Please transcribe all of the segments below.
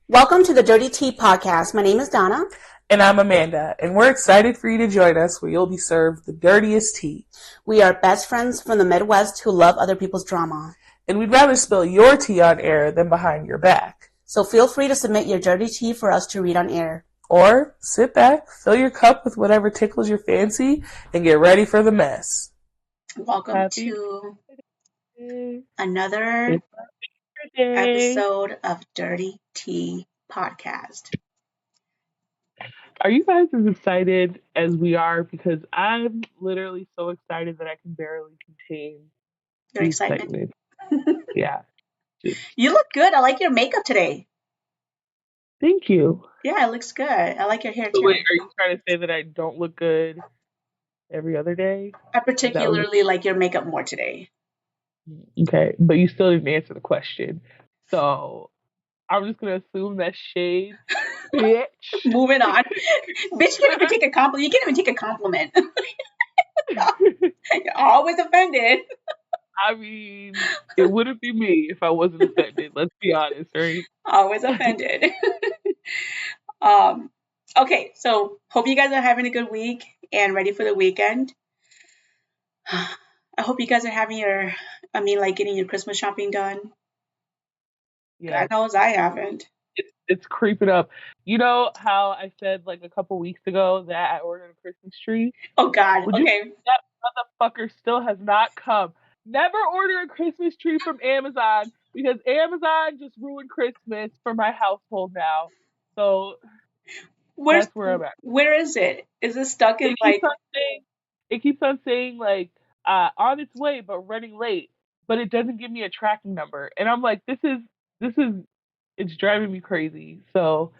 Welcome to the Dirty Tea Podcast. My name is Donna. And I'm Amanda, and we're excited for you to join us where you'll be served the dirtiest tea. We are best friends from the Midwest who love other people's drama. And we'd rather spill your tea on air than behind your back. So feel free to submit your dirty tea for us to read on air. Or sit back, fill your cup with whatever tickles your fancy, and get ready for the mess. Welcome to another episode of Dirty Tea Podcast. Are you guys as excited as we are? Because I'm literally so excited that I can barely contain your excitement. Yeah. You look good. I like your makeup today. Thank you. Yeah, it looks good. I like your hair too. Wait, are you trying to say that I don't look good every other day? I particularly like your makeup more today. Okay, but you still didn't answer the question. So I'm just gonna assume that's shade, bitch. Moving on. Bitch, you can't even take a compliment. You can't even take a compliment. You're always offended. I mean, it wouldn't be me if I wasn't offended. Let's be honest, right? Always offended. Okay, so hope you guys are having a good week and ready for the weekend. I hope you guys are having getting your Christmas shopping done. Yeah. God knows I haven't. It's creeping up. You know how I said like a couple weeks ago that I ordered a Christmas tree? Oh God, okay. That motherfucker still has not come. Never order a Christmas tree from Amazon because Amazon just ruined Christmas for my household now. So that's where I'm at. Where is it? Is it stuck in it keeps on saying like on its way but running late, but it doesn't give me a tracking number. And I'm like, this is it's driving me crazy. So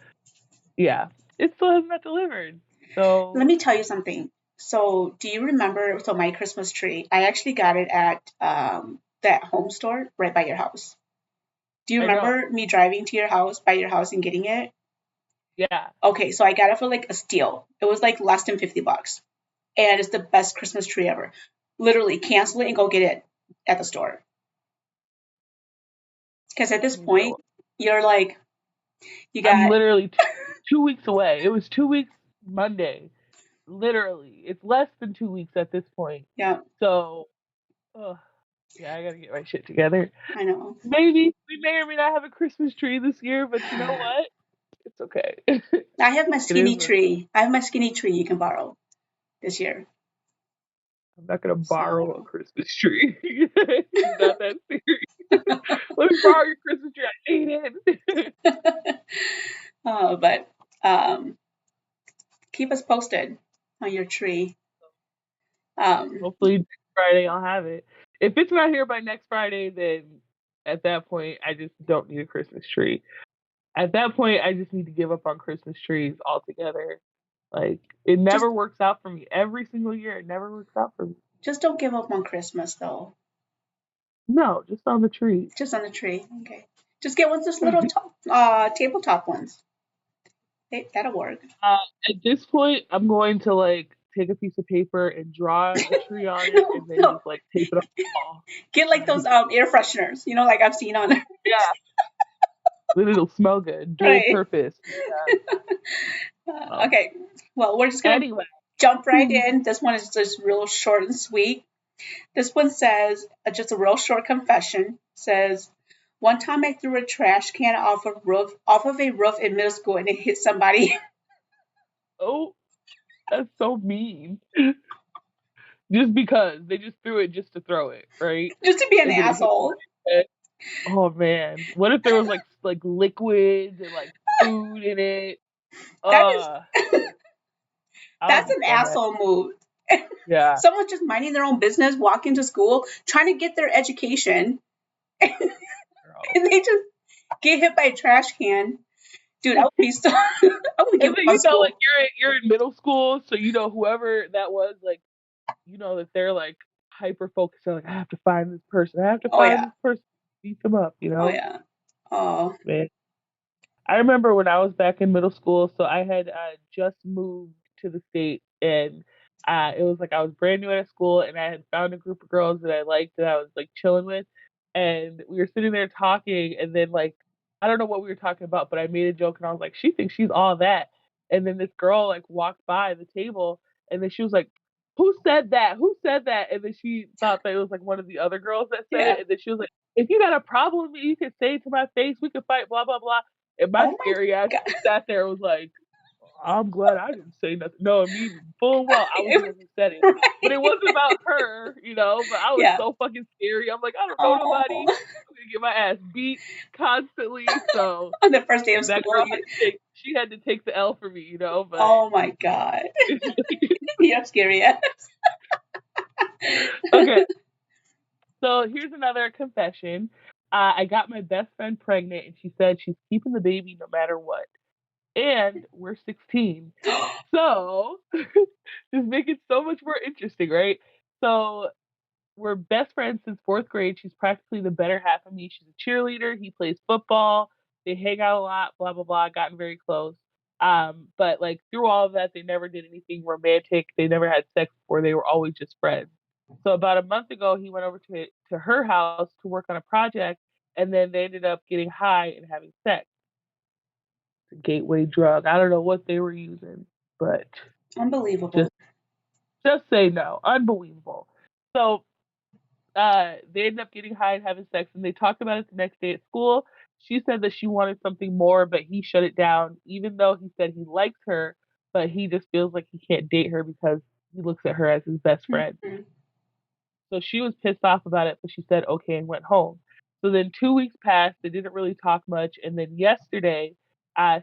yeah, it still hasn't been delivered. So let me tell you something. So do you remember my Christmas tree? I actually got it at that home store right by your house. Do you remember me driving to your house, by your house, and getting it? Yeah. Okay, so I got it for like a steal. It was like less than $50. And it's the best Christmas tree ever. Literally, cancel it and go get it at the store. Because at this point, you're like, I'm literally 2 weeks away. It was 2 weeks Monday. Literally. It's less than 2 weeks at this point. Yeah. So, yeah, I gotta get my shit together. I know. Maybe we may or may not have a Christmas tree this year, but you know what? It's okay. I have my skinny tree. I have my skinny tree you can borrow this year. I'm not gonna borrow a Christmas tree. It's not that serious. Let me borrow your Christmas tree. I need it. But keep us posted on your tree. Hopefully next Friday I'll have it. If it's not here by next Friday, then at that point I just don't need a Christmas tree. At that point, I just need to give up on Christmas trees altogether. Like, it never works out for me. Every single year, it never works out for me. Just don't give up on Christmas, though. No, just on the tree. Just on the tree. Okay. Just get one of those little tabletop ones. That'll work. At this point, I'm going to, like, take a piece of paper and draw a tree on it and then just, like, tape it on the wall. Get, like, those air fresheners, you know, like I've seen on there. Yeah. It'll smell good. Dual purpose. Yeah. Okay. Well, we're just going to jump right in. This one is just real short and sweet. This one says, just a real short confession, says, one time I threw a trash can off of a roof in middle school and it hit somebody. Oh, that's so mean. Just because. They just threw it just to throw it, right? Just to be an asshole. Oh man, what if there was like liquids and like food in it? That's an asshole move. Yeah. Someone's just minding their own business, walking to school, trying to get their education, and they just get hit by a trash can. Dude, I would be so. I would give up on school. Like you're in middle school, so you know whoever that was, like, you know that they're like hyper focused. They're like, I have to find this person. I have to find this person. Beat them up, you know. Oh yeah. Oh man. I remember when I was back in middle school, so I had just moved to the state, and it was like I was brand new at school, and I had found a group of girls that I liked that I was like chilling with, and we were sitting there talking, and then like I don't know what we were talking about, but I made a joke and I was like, she thinks she's all that. And then this girl like walked by the table and then she was like, who said that? Who said that? And then she thought that it was like one of the other girls that said Yeah. it. And then she was like, if you got a problem with me, you can say it to my face. We can fight, blah, blah, blah. And my Oh my scary ass God. just sat there and was like, I'm glad I didn't say nothing. No, I mean, full well, I was the one who said it. But it wasn't Right. about her, but I was Yeah. so fucking scary. I'm like, I don't know nobody. Oh, I'm gonna get my ass beat constantly. So on the first day of that school, girl had to take the L for me, but oh my God. You're scary. Yeah. okay. So here's another confession. I got my best friend pregnant and she said she's keeping the baby no matter what. And we're 16. So just make it so much more interesting, right? So we're best friends since fourth grade. She's practically the better half of me. She's a cheerleader. He plays football. They hang out a lot, blah, blah, blah. Gotten very close. But like through all of that, they never did anything romantic. They never had sex before. They were always just friends. So about a month ago, he went over to her house to work on a project, and then they ended up getting high and having sex. It's a gateway drug. I don't know what they were using, but Unbelievable. just just say no. Unbelievable. So they ended up getting high and having sex, and they talked about it the next day at school. She said that she wanted something more, but he shut it down, even though he said he likes her, but he just feels like he can't date her because he looks at her as his best friend. Mhm. So she was pissed off about it, but she said okay and went home. So then 2 weeks passed. They didn't really talk much, and then yesterday,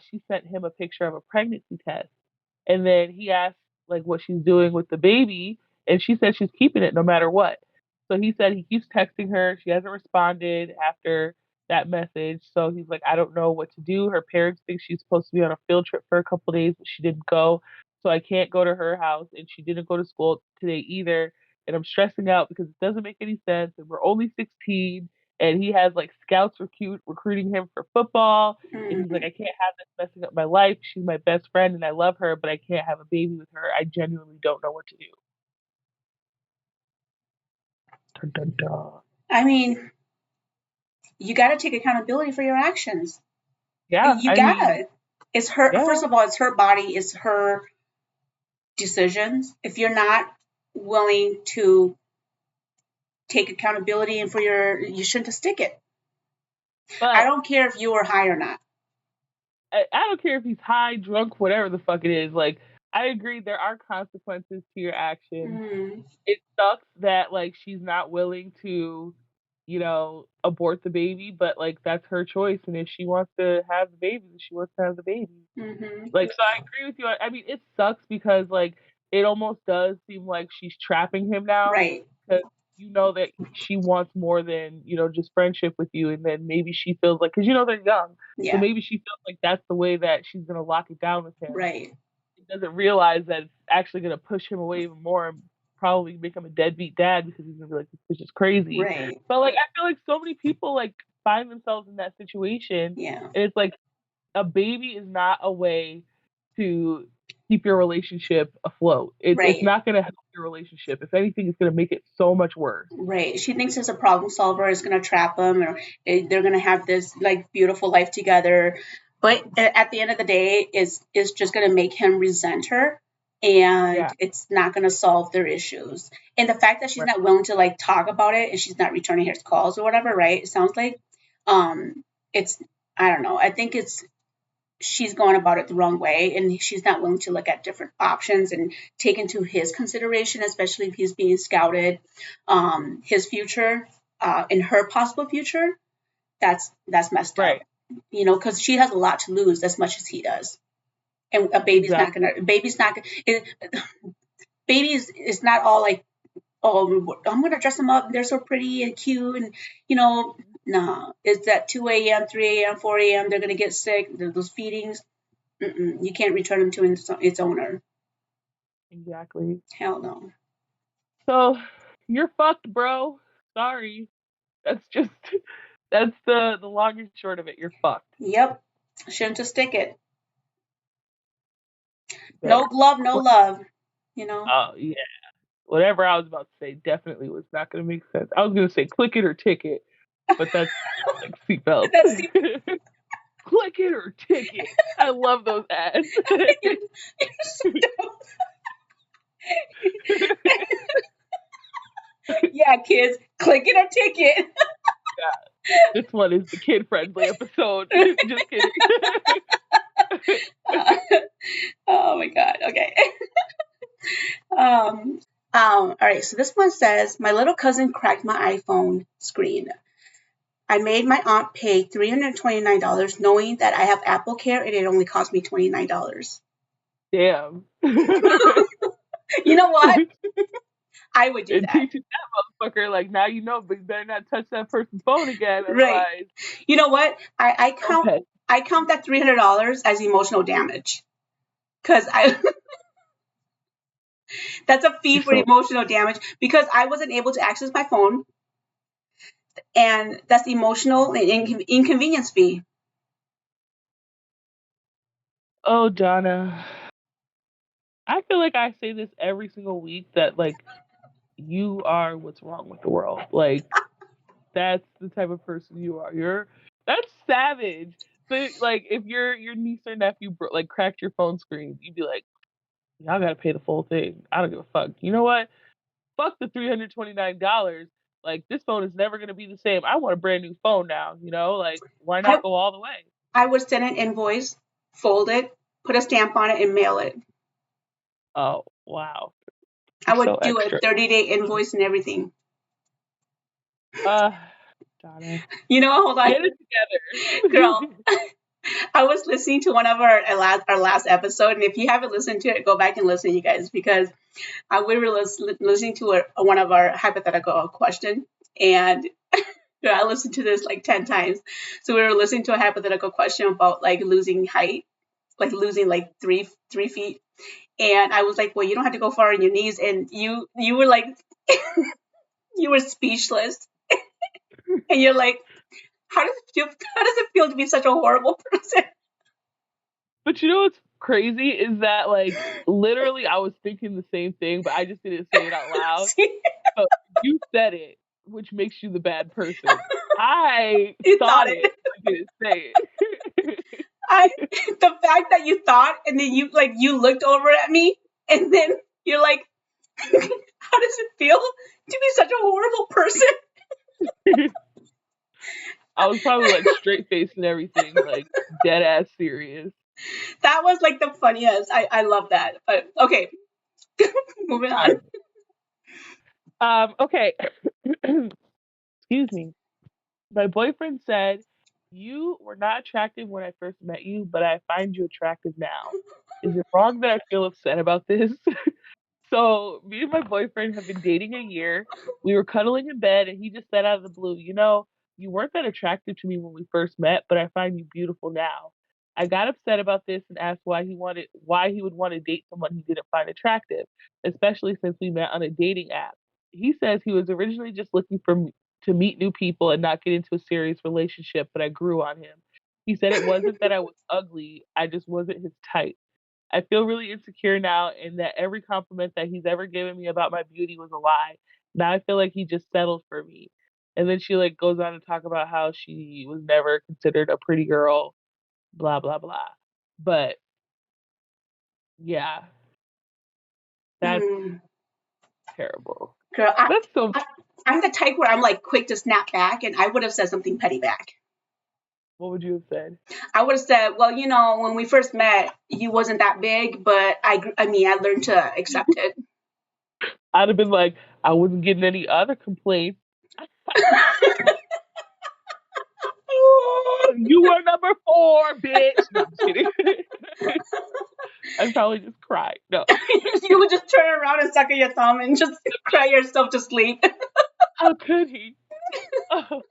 she sent him a picture of a pregnancy test. And then he asked like what she's doing with the baby, and she said she's keeping it no matter what. So he said he keeps texting her. She hasn't responded after that message. So he's like, I don't know what to do. Her parents think she's supposed to be on a field trip for a couple of days, but she didn't go. So I can't go to her house, and she didn't go to school today either. And I'm stressing out because it doesn't make any sense. And we're only 16, and he has like scouts recruiting him for football, and he's like, Mhm. I can't have this messing up my life. She's my best friend and I love her, but I can't have a baby with her. I genuinely don't know what to do. Dun, dun, dun. I mean, you got to take accountability for your actions. Yeah, You I mean, gotta. It's her. yeah, First of all, it's her body. It's her decisions. If you're not willing to take accountability and you shouldn't stick it. I but don't care if you are high or not. I don't care if he's high, drunk, whatever the fuck it is. Like, I agree there are consequences to your actions. Mm, It sucks that like she's not willing to, abort the baby, but like that's her choice. And if she wants to have the baby, then she wants to have the baby. hmm. Like, so I agree with you. I mean, it sucks because like it almost does seem like she's trapping him now Right. because you know that she wants more than just friendship with you, and then maybe she feels like because they're young, so Yeah. maybe she feels like that's the way that she's gonna lock it down with him. Right. She doesn't realize that it's actually gonna push him away even more and probably make him a deadbeat dad because he's gonna be like, this bitch is crazy. Right. But like, I feel like so many people like find themselves in that situation, Yeah. and it's like a baby is not a way to keep your relationship afloat. It's Right. not going to help your relationship. If anything, it's going to make it so much worse. Right. She thinks it's a problem solver. It's going to trap them, or they're going to have this like beautiful life together. But at the end of the day, is just going to make him resent her, and Yeah, it's not going to solve their issues. And the fact that she's right, not willing to like talk about it, and she's not returning his calls or whatever, right? It sounds like, it's I don't know. I think she's going about it the wrong way, and she's not willing to look at different options and take into his consideration, especially if he's being scouted, his future, and her possible future. That's messed up, right. because she has a lot to lose as much as he does, and Exactly. baby's not gonna it, babies is not all like, oh, I'm gonna dress them up, they're so pretty and cute, and you know nah, it's at 2 a.m., 3 a.m., 4 a.m., they're gonna get sick, those feedings. Mm-mm, you can't return them to its owner. Exactly. Hell no. So you're fucked, bro. Sorry. That's just that's the long and short of it. You're fucked. Yep. Shouldn't just stick it. No Okay. glove, no love. You know. Oh yeah. Whatever I was about to say definitely was not going to make sense. I was going to say click it or ticket, but that sounds like seatbelt. That's click it or ticket. I love those ads. You're so dumb. Yeah, kids, click it or ticket. This one is the kid friendly episode. Just kidding. Oh my god. Okay. All right. So this one says, my little cousin cracked my iPhone screen. I made my aunt pay $329 knowing that I have Apple Care and it only cost me $29. Damn. You know what? I would do It that. teaches that motherfucker, like, now you know, but you better not touch that person's phone again, Right. otherwise. You know what? Okay. I count that $300 as emotional damage. Because I that's a fee for So, emotional damage because I wasn't able to access my phone, and that's the emotional inconvenience fee. oh, Donna. I feel like I say this every single week that, like, you are what's wrong with the world. Like, that's the type of person you are. That's savage. So, like, if your niece or nephew like cracked your phone screen, you'd be like, y'all gotta pay the full thing. I don't give a fuck. You know what? Fuck the $329. Like, this phone is never gonna be the same. I want a brand new phone now. You know, like, why I not go all the way? I would send an invoice, fold it, put a stamp on it, and mail it. Oh wow, I you're so would do a extra. 30-day invoice and everything. Uh, Donna, You know, hold on, get it girl. together. I was listening to one of our last episode, and if you haven't listened to it, go back and listen, you guys, because we were listening to one of our hypothetical question, and I listened to this like 10 times. So we were listening to a hypothetical question about like losing height, like losing like three feet, and I was like, well, you don't have to go far on your knees, and you were like, you were speechless, and you're like, how does it feel? How does it feel to be such a horrible person? But you know what's crazy is that, like, literally I was thinking the same thing, but I just didn't say it out loud. See, So you said it, which makes you the bad person. I you thought thought it. it, but didn't say it. I the fact that you thought, and then you looked over at me, and then you're like, how does it feel to be such a horrible person? I was probably like straight faced and everything, like dead ass serious. That was like the funniest. I love that. But okay, moving on. Okay. Excuse me. My boyfriend said, you were not attractive when I first met you, but I find you attractive now. Is it wrong that I feel upset about this? So, me and my boyfriend have been dating a year. We were cuddling in bed, and he just said out of the blue, you weren't that attractive to me when we first met, but I find you beautiful now. I got upset about this and asked why he would want to date someone he didn't find attractive, especially since we met on a dating app. He says he was originally just looking to meet new people and not get into a serious relationship, but I grew on him. He said it wasn't that I was ugly, I just wasn't his type. I feel really insecure now and that every compliment that he's ever given me about my beauty was a lie. Now I feel like he just settled for me. And then she like goes on to talk about how she was never considered a pretty girl, blah blah blah. But yeah, that's Mm, terrible. girl, That's so I, I'm the type where I'm like quick to snap back, and I would have said something petty back. what would you have said? I would have said, well, when we first met, you wasn't that big, but I mean, I learned to accept it. I'd have been like, I wasn't getting any other complaints. Oh, you were number 4, bitch. No, I'm just kidding. I'd probably just cry. No. You would just turn around and suck at your thumb and just cry yourself to sleep. How could he? Oh,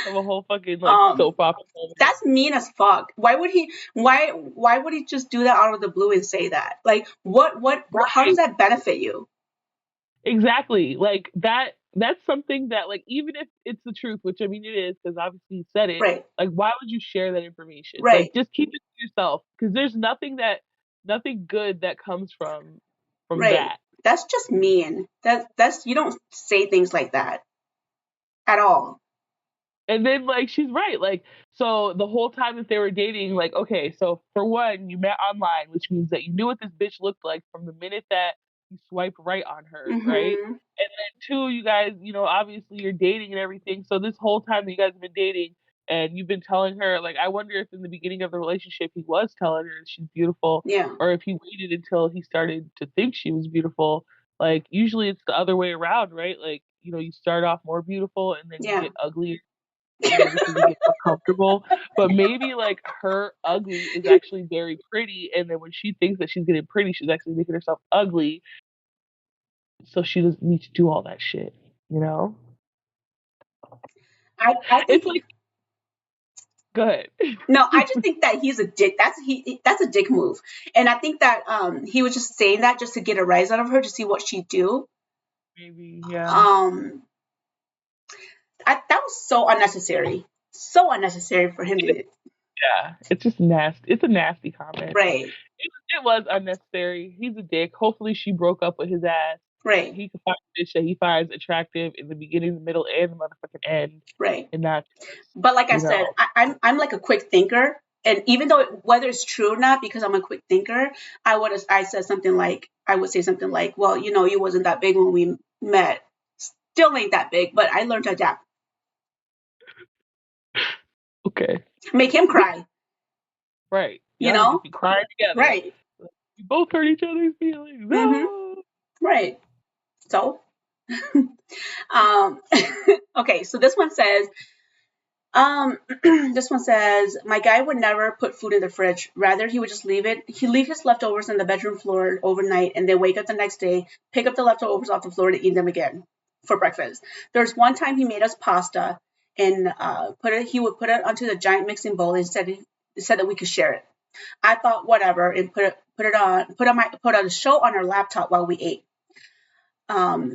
have a whole fucking like Um, soap opera moment. that's mean as fuck. Why would he? Why would he just do that out of the blue and say that? Like, how does Right. that benefit you? Exactly. Like that's something that, like, even if it's the truth, which I mean it is because obviously you said it, Right, like why would you share that information? Like right, just keep it to yourself because there's nothing good that comes from right. that. That's just mean. That's you don't say things like that at all. And then like she's right. Like so the whole time that they were dating, like okay, so for one, you met online, which means that you knew what this bitch looked like from the minute that you swipe right on her, right? Mm-hmm. And then two, you guys, obviously you're dating and everything. So this whole time that you guys have been dating and you've been telling her, like, I wonder if in the beginning of the relationship he was telling her she's beautiful, Yeah. or if he waited until he started to think she was beautiful. Like usually it's the other way around, right? Like, you start off more beautiful and then you Yeah. get uglier because you get more comfortable. But maybe like her ugly is actually very pretty, and then when she thinks that she's getting pretty, she's actually making herself ugly, so she doesn't need to do all that shit. You know? I It's think like, go ahead. no, I just think that he's a dick. That's a dick move. And I think that he was just saying that just to get a rise out of her to see what she'd do. Maybe, yeah. Um that was so unnecessary. So unnecessary for him to. Yeah, it's just nasty. It's a nasty comment. Right. It was unnecessary. He's a dick. Hopefully, she broke up with his ass. Right. He can find a bitch that he finds attractive in the beginning, the middle, and the motherfucking end, Right. and not just, But like I you said, know. I'm like a quick thinker, and even though whether it's true or not, because I'm a quick thinker, I would say something like, well, you wasn't that big when we met, still ain't that big, but I learned to adapt. Okay. Make him cry, Right. you Y'all can just know? be crying together. Right. We both hurt each other's feelings. Mm-hmm. Oh. Right. So, um, okay. So this one says, this one says, my guy would never put food in the fridge. Rather, he would just leave it. He'd leave his leftovers on the bedroom floor overnight and then wake up the next day, pick up the leftovers off the floor to eat them again for breakfast. There's one time he made us pasta and he would put it onto the giant mixing bowl and said that we could share it. I thought whatever and put on a show on our laptop while we ate.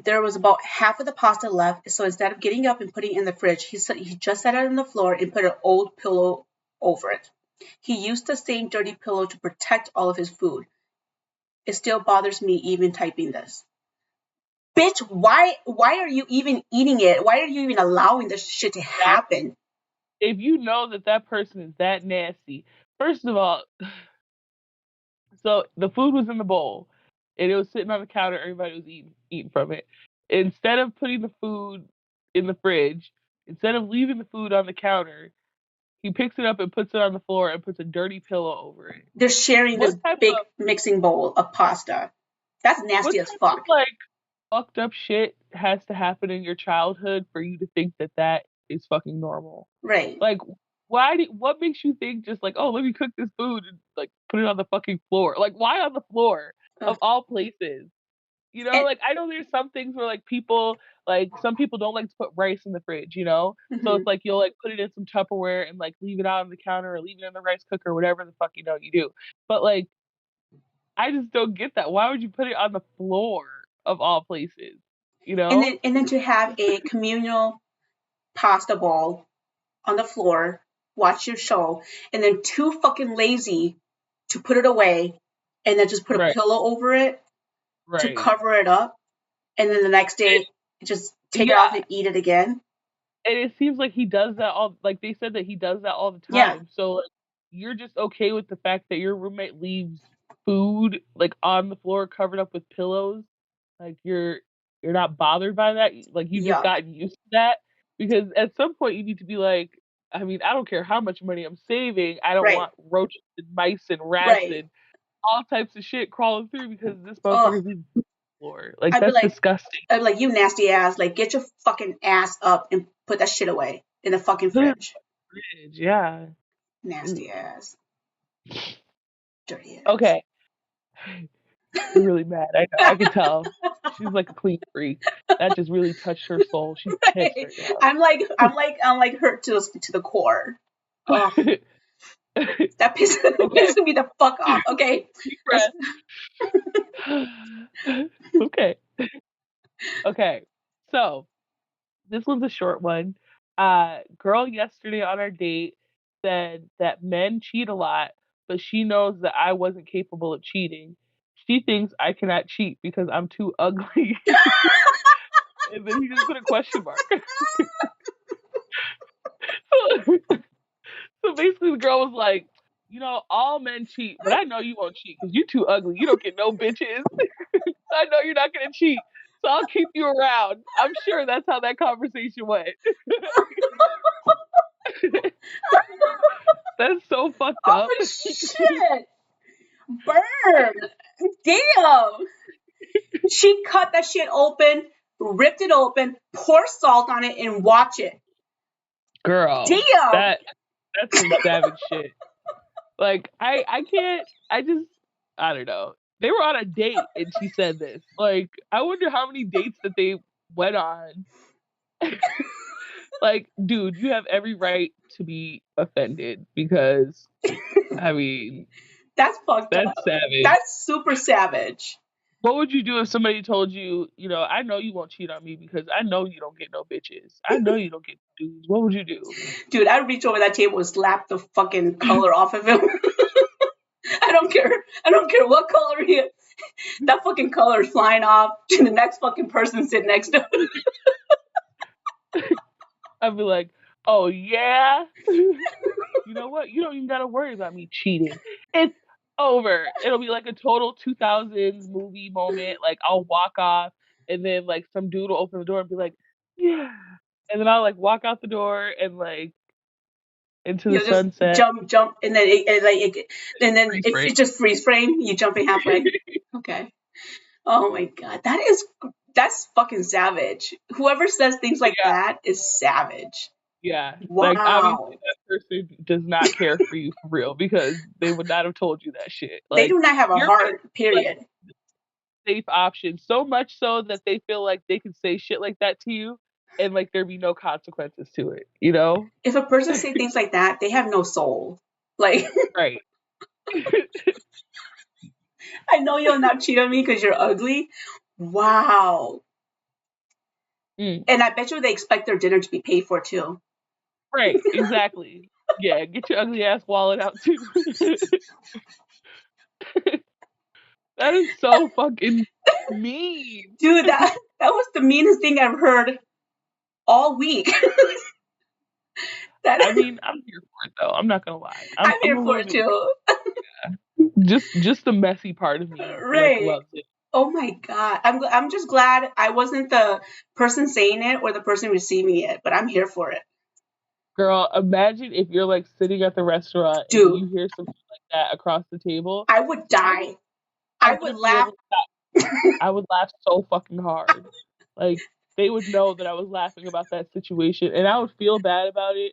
There was about half of the pasta left, so instead of getting up and putting it in the fridge, he just set it on the floor and put an old pillow over it. He used the same dirty pillow to protect all of his food. It still bothers me even typing this. Bitch, why are you even eating it? Why are you even allowing this shit to Exactly. happen? If you know that that person is that nasty, first of all, so the food was in the bowl and it was sitting on the counter. Everybody was eating from it. Instead of putting the food in the fridge, instead of leaving the food on the counter, he picks it up and puts it on the floor and puts a dirty pillow over it. They're sharing What this type big of mixing bowl of pasta. That's what nasty as type of fuck. like fucked up shit has to happen in your childhood for you to think that that is fucking normal? Right. Like, what makes you think just like, oh, let me cook this food and like put it on the fucking floor? Like, why on the floor Ugh. of all places? And, Like I know there's some things where like some people don't like to put rice in the fridge. So mhm. it's like you'll like put it in some Tupperware and like leave it out on the counter or leave it in the rice cooker or whatever the fuck you do. But like I just don't get that. Why would you put it on the floor of all places? You know? And then to have a communal pasta bowl on the floor, watch your show, and then too fucking lazy to put it away, and then just put a Right, pillow over it to right. cover it up, and then the next day just take it off Yeah, and eat it again. and it seems like he does that all like they said that he does that all the Yeah, time. So like you're just okay with the fact that your roommate leaves food like on the floor covered up with pillows. Like you're not bothered by that. Like you just yuck. gotten used to that because at some point you need to be like, I mean, I don't care how much money I'm saving. I don't Right, want roaches and mice and rats right. and all types of shit crawling through because this Oh, motherfucker's leaving food on the floor. Like I'd be that's like, disgusting. you nasty ass, like get your fucking ass up and put that shit away in the fucking Put it in fridge. the fridge, yeah. Nasty Ooh. ass, dirty ass. Okay. You're really mad. I know. I can tell. She's like a clean freak. That just really touched her soul. She's pissed Right. right now. I'm like hurt to the core. Oh, that pisses, Okay. pisses me the fuck off. Okay, Deep let's. breath. Okay. Okay. So this one's a short one. Girl yesterday on our date said that men cheat a lot, but she knows that I wasn't capable of cheating. She thinks I cannot cheat because I'm too ugly. And then he just put a question mark. So basically, the girl was like, all men cheat, but I know you won't cheat because you're too ugly. You don't get no bitches. I know you're not gonna cheat, so I'll keep you around. I'm sure that's how that conversation went. That's so fucked up. Oh shit! Burn! Damn! She cut that shit open, ripped it open, pour salt on it, and watch it. Girl, Damn! that's some savage shit. Like I can't. I don't know. They were on a date and she said this. Like I wonder how many dates that they went on. Like, dude, you have every right to be offended because I mean That's fucked that's up. savage. That's super savage. What would you do if somebody told you, I know you won't cheat on me because I know you don't get no bitches. I know you don't get dudes. What would you do? Dude, I'd reach over that table and slap the fucking color off of him. I don't care. I don't care what color he is. That fucking color is flying off to the next fucking person sitting next to him. I'd be like, oh yeah? You know what? You don't even gotta worry about me cheating. It's over. It'll be like a total 2000s movie moment. Like I'll walk off and then like some dude will open the door and be like, yeah. And then I'll like walk out the door and like into the You'll just sunset. jump, and then and then Freeze frame. it's just freeze frame. You jumping halfway. Okay. Oh my god, that's fucking savage. Whoever says things like Yeah. that is savage. Yeah. Like Wow. obviously that person does not care for you for real because they would not have told you that shit. They Like do not have a you're heart. like Period. safe option. So much so that they feel like they can say shit like that to you and like there be no consequences to it, you know? If a person say things like that, they have no soul. Like, Right. I know you'll not cheat on me because you're ugly. Wow. Mm, And I bet you they expect their dinner to be paid for too. right, exactly. Yeah, get your ugly ass wallet out too. That is so fucking mean. Dude, that was the meanest thing I've heard all week. That I mean, I'm here for it though. I'm not gonna lie. I'm I'm I'm here a for little it bit too. just the messy part of me like Right. loves it. Oh my god. I'm just glad I wasn't the person saying it or the person receiving it, but I'm here for it. Girl, imagine if you're like sitting at the restaurant and then Dude, you hear some shit like that across the table. I would I would die. I I would wouldn't be laugh. able to I would laugh so fucking hard. Like they would know that I was laughing about that situation and I would feel bad about it,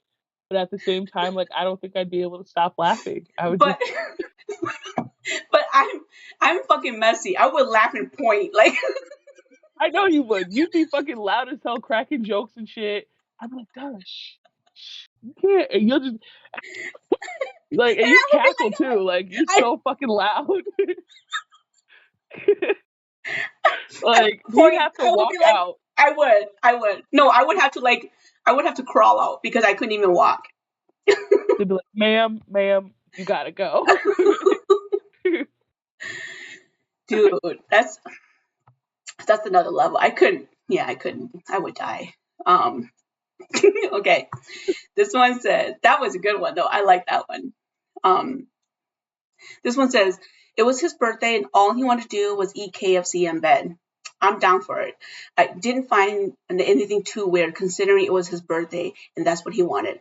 but at the same time like I don't think I'd be able to stop laughing. I would But just but I'm fucking messy. I would laugh and point. Like, I know you would. You'd be fucking loud as hell cracking jokes and shit. I'd be like, "Gosh, you can't." And you'll just like and and you I would be cackle too. Like you're like, so fucking loud. I Like would he'd point. have to I would walk be like, out. I would. No, I would have to crawl out because I couldn't even walk. They'd be like, ma'am, you gotta go. Dude, that's another level. I couldn't. Yeah, I couldn't. I would die. Um. Okay. This one says that was a good one though. I like that one. Um. This one says it was his birthday and all he wanted to do was eat KFC in bed. I'm down for it. I didn't find anything too weird considering it was his birthday and that's what he wanted.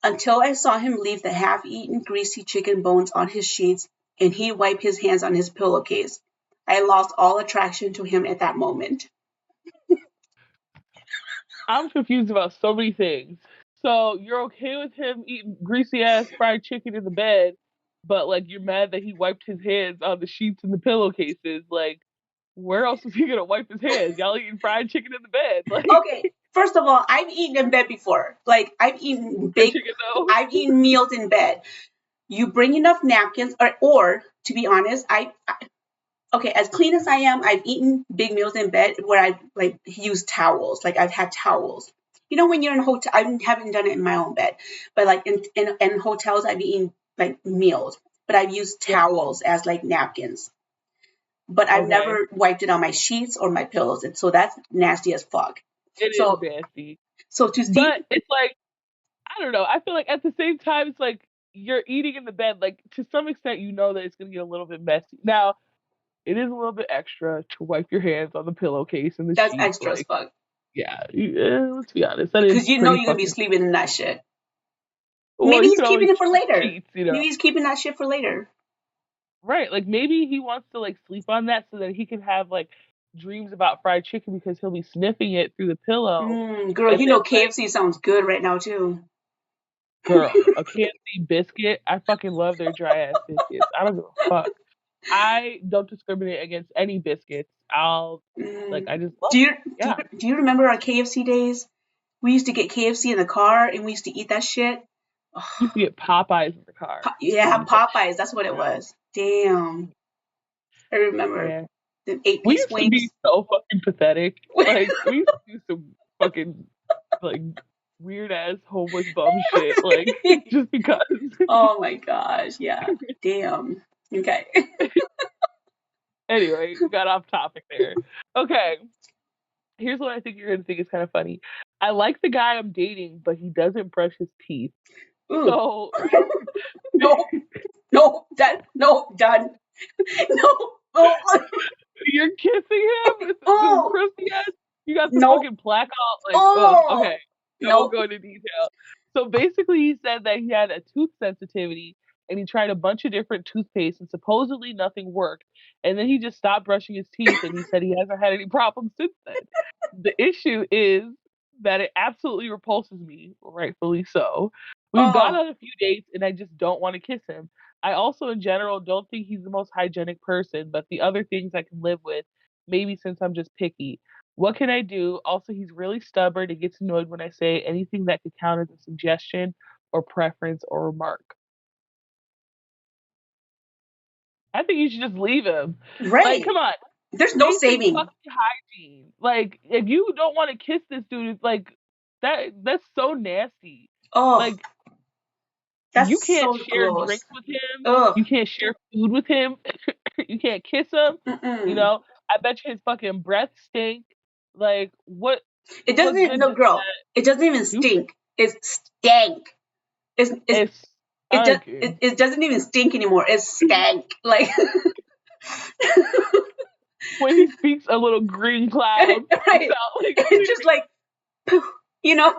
Until I saw him leave the half-eaten greasy chicken bones on his sheets and he wiped his hands on his pillowcase. I lost all attraction to him at that moment. I'm confused about so many things. So you're okay with him eating greasy ass fried chicken in the bed, but like you're mad that he wiped his hands on the sheets and the pillowcases. Like, where else is he gonna wipe his hands? Y'all eating fried chicken in the bed. Like Okay, first of all, I've eaten in bed before. Like fried chicken though. I've eaten meals in bed. You bring enough napkins, or to be honest, okay, as clean as I am, I've eaten big meals in bed where I've like used towels. Like I've had towels. You know, when you're in a hotel, I haven't done it in my own bed, but like in hotels, I've eaten like meals, but I've used Yeah. towels as like napkins. But I've Okay. never wiped it on my sheets or my pillows, and so that's nasty as fuck. It is So nasty. so to see, But it's like I don't know. I feel like at the same time, it's like you're eating in the bed. Like to some extent, you know that it's gonna get a little bit messy. Now, it is a little bit extra to wipe your hands on the pillowcase and the That's sheets. extra as Like, fuck. yeah, let's be honest, that is Because you know pretty you're gonna be fucking. sleeping in that shit. Well, Maybe you he's can keeping always it for change later. sheets, you know. Maybe he's keeping that shit for later. Right, like maybe he wants to like sleep on that so that he can have like dreams about fried chicken because he'll be sniffing it through the pillow, Girl, and you then know like, KFC sounds good right now too. girl, a KFC biscuit. I fucking love their dry ass biscuits. I don't give a fuck. I don't discriminate against any biscuits. I just love Do you them. do you Yeah. do you remember our KFC days? We used to get KFC in the car and we used to eat that shit. You used to get Popeyes in the car and Yeah, eat that Popeyes. That's what it shit. was. Damn, I remember Man. the We eight-piece used to be wings. so fucking pathetic. Like we used to do some fucking like weird ass homeless bum shit. Like just because. Oh my gosh, yeah. Damn. Okay. Anyway, got off topic there. Okay. Here's what I think you're gonna think is kind of funny. I like the guy I'm dating, but he doesn't brush his teeth. Ooh. So No, no, no, done. No, oh, you're kissing him with this oh, crusty ass. You got the no, fucking plaque out. Like, oh, okay. I won't no. go into detail. So basically, he said that he had a tooth sensitivity and he tried a bunch of different toothpaste and supposedly nothing worked. And then he just stopped brushing his teeth and he said he hasn't had any problems since then. The issue is that it absolutely repulses me, rightfully so. We've gone Oh, on a few dates and I just don't want to kiss him. I also, in general, don't think he's the most hygienic person, but the other things I can live with, maybe since I'm just picky. What can I do? Also, he's really stubborn and gets annoyed when I say anything that could count as a suggestion or preference or remark. I think you should just leave him. Like, right. come on, There's no basic saving. fucking hygiene. Like, if you don't want to kiss this dude, it's like that's so nasty. Oh, Like, you that's can't so share gross. drinks with him. Ugh. You can't share food with him. You can't kiss him. You Mm-mm. know, I bet you his fucking breath stink. Like, It what doesn't, good no, does girl. that It doesn't even do for you? stink. It stank. It's It's it doesn't even stink anymore. It stank. Like when he speaks, a little green cloud sticks right. out. Like, It's just like poof, you know.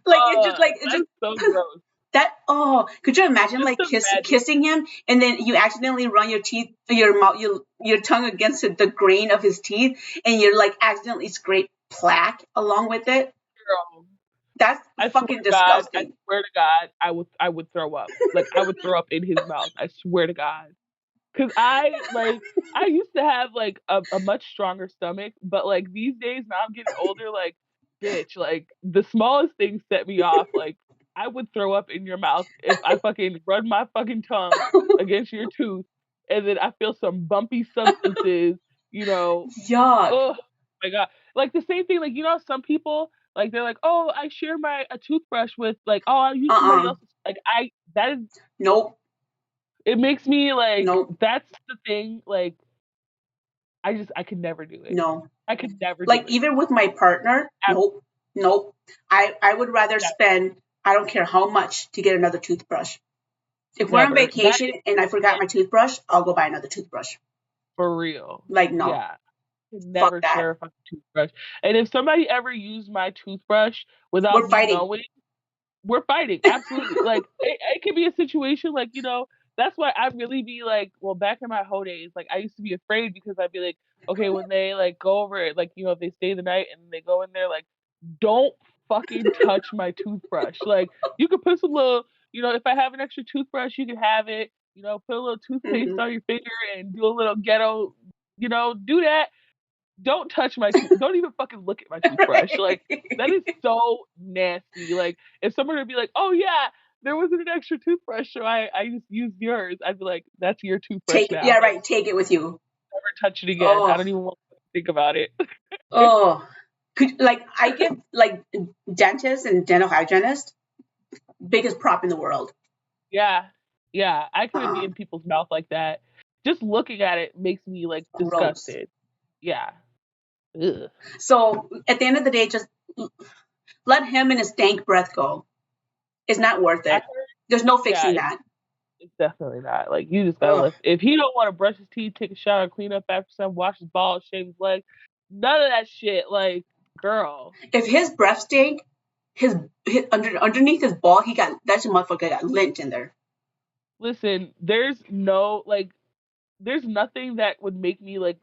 Like it's just that's so poof. gross. That oh, could you imagine Just like imagine. kissing him and then you accidentally run your mouth, your tongue against the grain of his teeth, and you're like accidentally scrape plaque along with it. Girl, That's I swear fucking to God, disgusting. I would throw up. Like I would throw up in his mouth. I swear to God. Cause I used to have like a much stronger stomach, but like these days now I'm getting older, like bitch, like the smallest things set me off. Like I would throw up in your mouth if I fucking run my fucking tongue against your tooth and then I feel some bumpy substances, you know. Yuck. Oh my god. Like the same thing, like you know some people like they're like, oh, I share my a toothbrush with like, oh, I'll use somebody Uh-uh. else's like I that is Nope. it makes me like Nope. that's the thing, like I could never do it. No. I could never do Like it. even with my partner, Ab- nope. Nope. I would rather Never. spend I don't care how much to get another toothbrush. If we're on Never. That vacation is and I forgot my toothbrush, I'll go buy another toothbrush. for real. Like no. Yeah. Could Fuck never that. share a fucking toothbrush. And if somebody ever used my toothbrush without We're me fighting. knowing, we're fighting. Absolutely. Like it could be a situation like, you know, that's why I really be like, well, back in my whole days, like I used to be afraid because I'd be like, okay, when they like go over it, like, you know, if they stay the night and they go in there, like, don't fucking touch my toothbrush. Like, you could put some little, you know, if I have an extra toothbrush, you can have it. You know, put a little toothpaste Mhm. on your finger and do a little ghetto, you know, do that. Don't touch my don't even fucking look at my toothbrush. Like that is so nasty. Like if someone would be like, "Oh yeah, there wasn't an extra toothbrush, so I just used yours." I'd be like, "That's your toothbrush Take it. now. Yeah, Like right. Take it with you. never touch it again. I Oh, don't even want to think about it." oh. Could like I give like dentists and dental hygienists biggest prop in the world. Yeah. Yeah, I couldn't be Uh-uh. in people's mouth like that. Just looking at it makes me like Gross. disgusted. Yeah. Ugh. So at the end of the day, just let him and his stank breath go. It's not worth I it. heard, There's no yeah, fixing that. it's definitely not. Like, you just gotta Ugh. let. If he don't want to brush his teeth, take a shower, clean up after some, wash his balls, shave his legs, none of that shit. Like, girl, If his breath stank, his underneath his ball, he got that's a motherfucker got lint in there. listen, there's no like, there's nothing that would make me like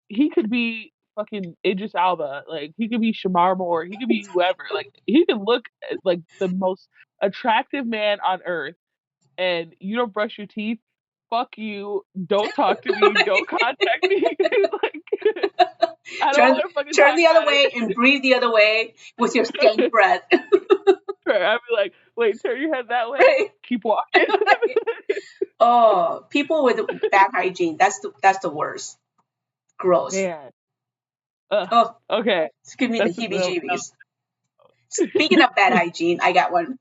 he could be fucking Idris Alba, like he could be Shamar Moore, he could be whoever, like he could look like the most attractive man on earth, and you don't brush your teeth, fuck you, don't talk to me, don't contact me, like I don't turn want to fucking turn talk the other about way and breathe the other way with your stank it. breath. I'd be like, wait, turn your head that way, Right? keep walking. Right. Oh, people with bad hygiene. That's the worst. Gross. Man, ugh. Oh, Okay, it's giving me the that's no, no. heebie-jeebies. Speaking of bad hygiene, I got one.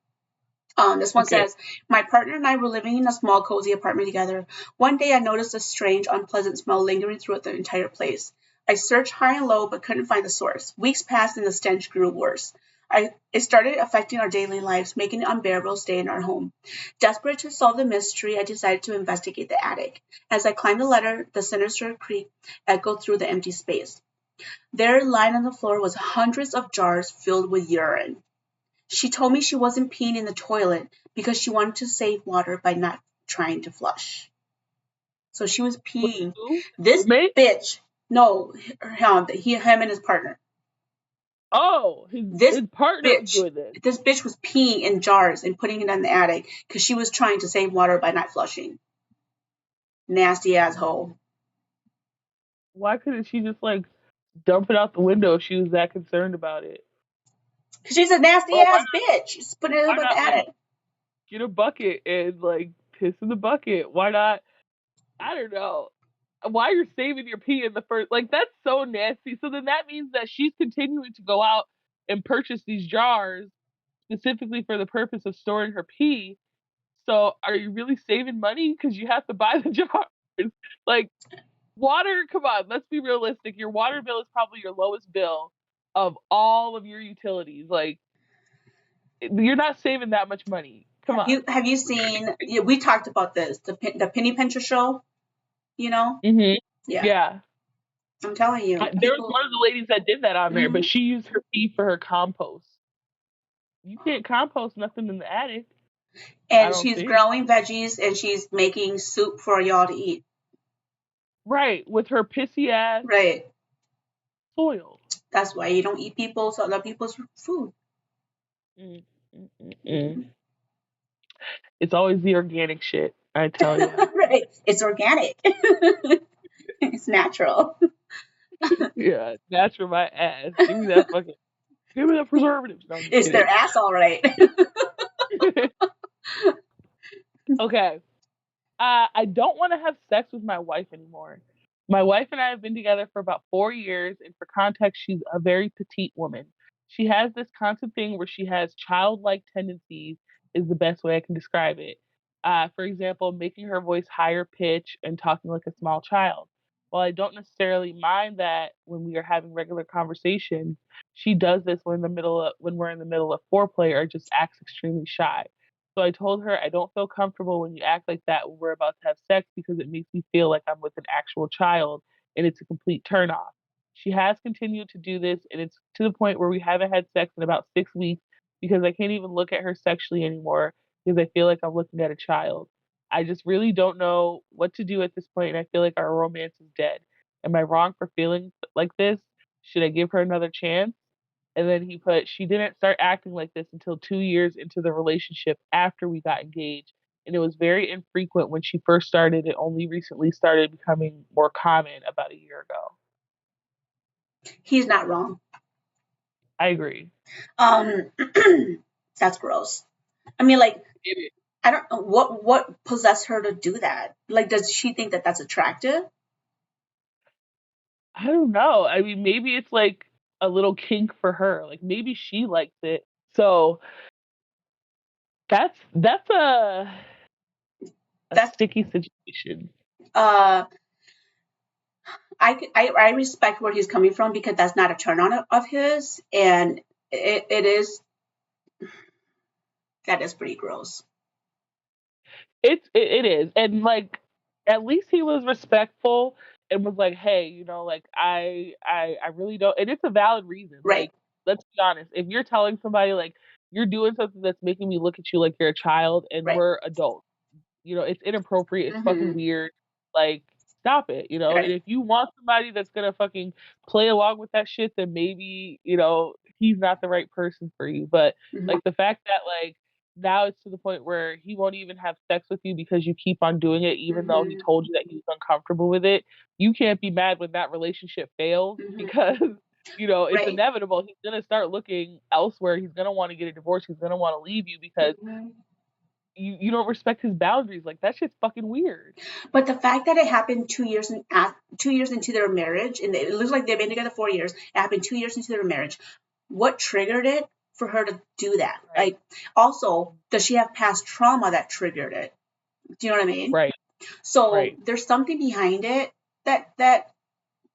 This one Okay. says, my partner and I were living in a small, cozy apartment together. One day I noticed a strange, unpleasant smell lingering throughout the entire place. I searched high and low but couldn't find the source. Weeks passed and the stench grew worse. It started affecting our daily lives, making it unbearable to stay in our home. Desperate to solve the mystery, I decided to investigate the attic. As I climbed the ladder, the sinister creak echoed through the empty space. There, lying on the floor, was hundreds of jars filled with urine. She told me she wasn't peeing in the toilet because she wanted to save water by not trying to flush. So she was Wait, peeing. who? This Roommate? bitch, no, him and his partner. Oh, This his partner was bitch, doing this. this bitch was peeing in jars and putting it in the attic because she was trying to save water by not flushing. Nasty asshole. Why couldn't she just like dump it out the window if she was that concerned about it? Because she's a nasty Or ass bitch. She's putting it why up in the not like attic. get a bucket and like piss in the bucket? Why not? I don't know. Why you're saving your pee in the first, like that's so nasty. So then that means that she's continuing to go out and purchase these jars specifically for the purpose of storing her pee. So are you really saving money because you have to buy the jars? Like, water, come on, let's be realistic. Your water bill is probably your lowest bill of all of your utilities. Like, you're not saving that much money. Come Have on. you seen? Yeah, we talked about this. The Penny Pincher show. You know? Hmm. Yeah, Yeah. I'm telling you, There was people. one of the ladies that did that on there, but Mhm. she used her pee for her compost. You can't compost nothing in the attic, I And don't she's think. growing veggies and she's making soup for y'all to eat. Right, with her pissy ass Right. soil. That's why you don't eat people's other people's food. Mm, mm, mm, mm. It's always the organic shit, I tell you. Right. It's organic. It's natural. Yeah, natural my ass. Give me that fucking. Give me that preservatives. No, I'm just It's their kidding. ass, all right. Okay. I don't want to have sex with my wife anymore. My wife and I have been together for about 4 years, and for context, she's a very petite woman. She has this constant thing where she has childlike tendencies, is the best way I can describe it. For example, making her voice higher pitch and talking like a small child. While I don't necessarily mind that when we are having regular conversations, she does this when we're in the middle of foreplay or just acts extremely shy. So I told her I don't feel comfortable when you act like that when we're about to have sex because it makes me feel like I'm with an actual child and it's a complete turnoff. She has continued to do this and it's to the point where we haven't had sex in about 6 weeks because I can't even look at her sexually anymore because I feel like I'm looking at a child. I just really don't know what to do at this point and I feel like our romance is dead. Am I wrong for feeling like this? Should I give her another chance? And then he put, she didn't start acting like this until 2 years into the relationship after we got engaged. And it was very infrequent when she first started. It only recently started becoming more common about a year ago. He's not wrong. I agree. Um, that's gross. I mean, like, Maybe. I don't know what possessed her to do that. Like, does she think that that's attractive? I don't know. I mean, maybe it's like a little kink for her. Like maybe she likes it. So that's a That's sticky situation. uh I respect where he's coming from because that's not a turn on of his, and that is pretty gross. It is, and like at least he was respectful and was like, hey, like I really don't, and it's a valid reason. Right, Like, let's be honest, if you're telling somebody like you're doing something that's making me look at you like you're a child and right. we're adults, it's inappropriate, it's fucking Mm-hmm. weird. Like, stop it, And Right. if you want somebody that's gonna fucking play along with that shit, then maybe, he's not the right person for you. But Mm-hmm. like the fact that like now it's to the point where he won't even have sex with you because you keep on doing it, even though he Mm-hmm. told you that he was uncomfortable with it. You can't be mad when that relationship fails Mm-hmm. because it's Right. inevitable. He's gonna start looking elsewhere. He's gonna want to get a divorce. He's gonna want to leave you because Mm-hmm. you don't respect his boundaries. Like that shit's fucking weird. But the fact that it happened 2 years 2 years into their marriage, and it looks like they've been together 4 years. It happened 2 years into their marriage. What triggered it for her to do that? Right. Like, also, does she have past trauma that triggered it? Do you know what I mean? Right. So Right. there's something behind it that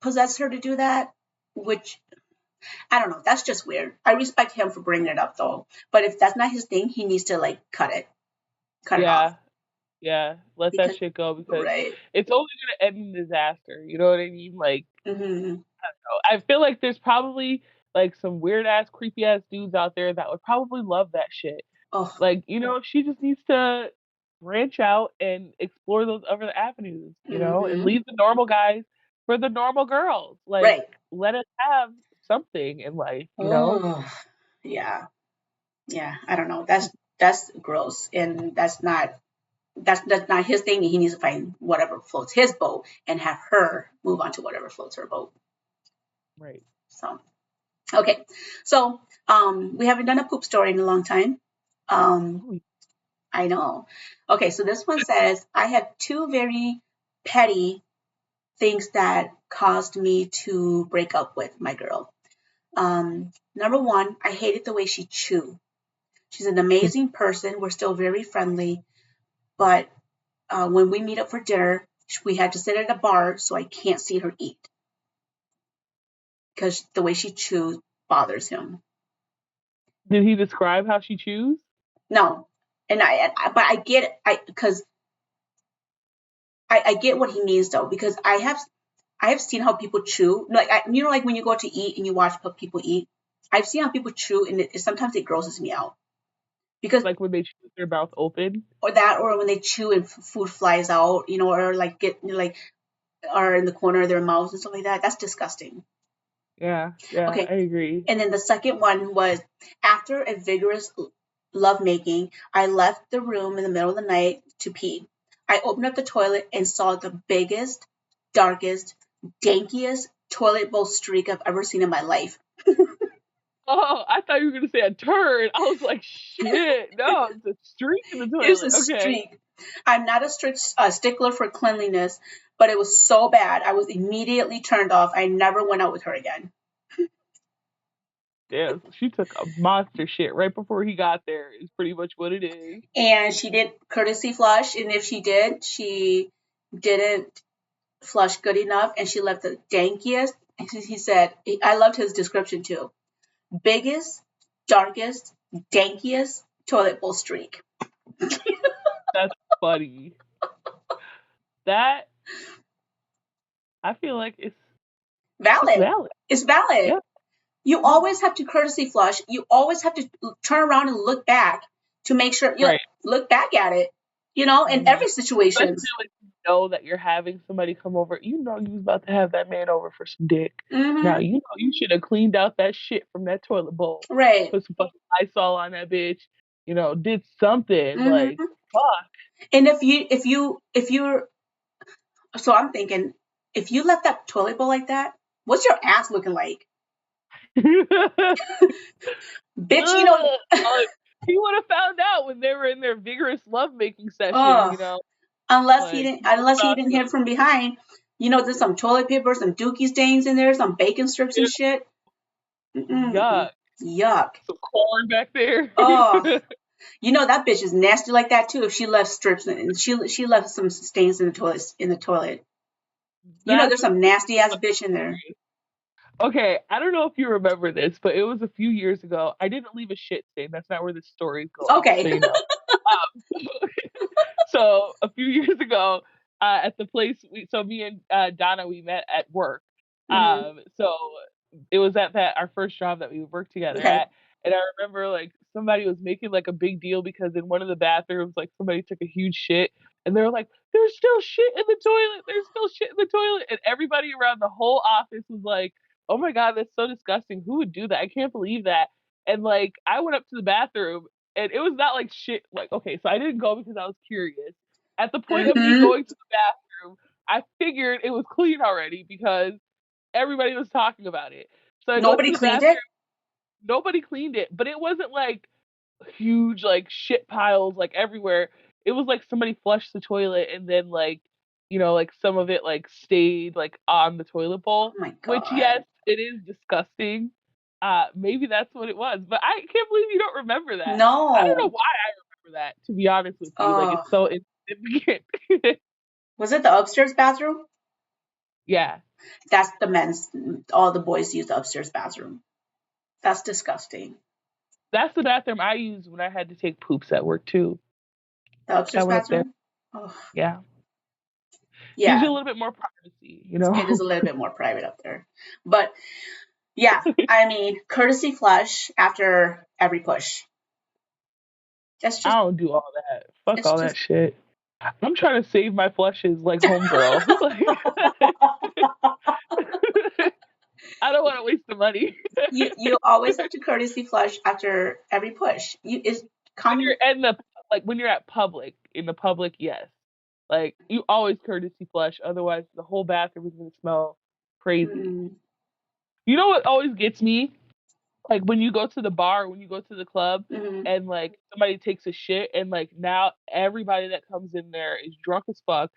possessed her to do that, which I don't know. That's just weird. I respect him for bringing it up though, but if that's not his thing, he needs to like cut it off Yeah. Yeah. Let that because shit go because right. it's only gonna end in disaster. You know what I mean? Like Mm-hmm. I feel like there's probably like some weird ass, creepy ass dudes out there that would probably love that shit. Oh, Like, she just needs to branch out and explore those other avenues, and mm-hmm. leave the normal guys for the normal girls. Like, Right. let us have something in life. Oh, yeah, yeah. I don't know. That's gross, and that's not his thing. He needs to find whatever floats his boat and have her move on to whatever floats her boat. Right. So okay, so we haven't done a poop story in a long time. Um, Oh, I know. Okay, so this one says I have two very petty things that caused me to break up with my girl. Number one, I hated the way she chewed. She's an amazing person. We're still very friendly, but when we meet up for dinner, we had to sit at a bar so I can't see her eat because the way she chews bothers him. Did he describe how she chews? No, and but I get it. Because I get what he means though, because I have seen how people chew. Like like when you go to eat and you watch people eat. I've seen how people chew, and sometimes it grosses me out because Like when they chew with their mouth open? or when they chew and food flies out, or like get like or in the corner of their mouths and stuff like that. That's disgusting. Yeah, yeah, Okay, I agree. and then the second one was after a vigorous lovemaking, I left the room in the middle of the night to pee. I opened up the toilet and saw the biggest, darkest, dankiest toilet bowl streak I've ever seen in my life. Oh, I thought you were gonna say a turd. I was like, shit, no, it's a streak in the It was a toilet. Okay. streak. I'm not a strict stickler for cleanliness, but it was so bad. I was immediately turned off. I never went out with her again. Yeah, so she took a monster shit right before he got there, is pretty much what it is. And she did courtesy flush, and if she didn't flush good enough, and she left the dankiest. He said, I loved his description too. Biggest, darkest, dankiest toilet bowl streak. That's funny. That I feel like it's Valid. valid. It's valid. Yeah, You yeah. always have to courtesy flush. You always have to turn around and look back to make sure you Right. look back at it. In Mhm. every Especially situations. when you know that you're having somebody come over. You know you was about to have that man over for some dick. Now Mm-hmm. you know you should have cleaned out that shit from that toilet bowl. Right. Put some fucking Lysol on that bitch. Did something like Mm-hmm. fuck. And if you're so I'm thinking, if you left that toilet bowl like that, what's your ass looking like? Bitch, Ugh. He would have found out when they were in their vigorous lovemaking session. ugh. Unless he Like didn't he was unless he about didn't to hit from behind. There's some toilet paper, some dookie stains in there, some bacon strips and shit. Mm-mm. yuck. Yuck. Some corn back there. Oh, that bitch is nasty like that too. If she left strips and she left some stains in the toilet. There's some nasty ass bitch in there. Okay, I don't know if you remember this, but it was a few years ago. I didn't leave a shit stain. That's not where this story is going, just so Okay. you know. So a few years ago, at the place, so me and Donna, we met at work. Hmm. So it was at that our first job that we worked together Okay. at, and I remember like somebody was making like a big deal because in one of the bathrooms, like somebody took a huge shit, and they were like, "There's still shit in the toilet. There's still shit in the toilet," and everybody around the whole office was like, "Oh my god, that's so disgusting. Who would do that? I can't believe that." And like I went up to the bathroom and it was not like shit. Like, okay, so I didn't go because I was curious. At the point of me Hmm. going to the bathroom, I figured it was clean already because everybody was talking about it. So I go to Nobody the cleaned bathroom. it. Nobody cleaned it, but it wasn't like huge like shit piles like everywhere. It was like somebody flushed the toilet and then like like some of it like stayed like on the toilet Oh bowl, my which yes, god. it is disgusting. Maybe that's what it was, but I can't believe you don't remember that. I don't know No. why I remember that, to be honest with you. Like Oh, it's so insignificant. was it the upstairs bathroom? Yeah. That's the men's. All the boys use the upstairs bathroom. That's disgusting. That's the bathroom I used when I had to take poops at work too. The I upstairs went up there. bathroom. Oh, Yeah. Gives you yeah. a little bit more privacy, It is a little bit more private up there, but yeah. I mean, courtesy flush after every push. That's I just. don't do all that. Fuck It's all just. that shit. I'm trying to save my flushes like homegirl. Like I don't want to waste the money. You always have to courtesy flush after every push. You is When common. you're in the like when you're at public, in the public, yes. Like you always courtesy flush, otherwise the whole bathroom is gonna smell crazy. Mm, You know what always gets me? Like when you go to the bar, when you go to the club, mm, and like somebody takes a shit, and like now everybody that comes in there is drunk as fuck.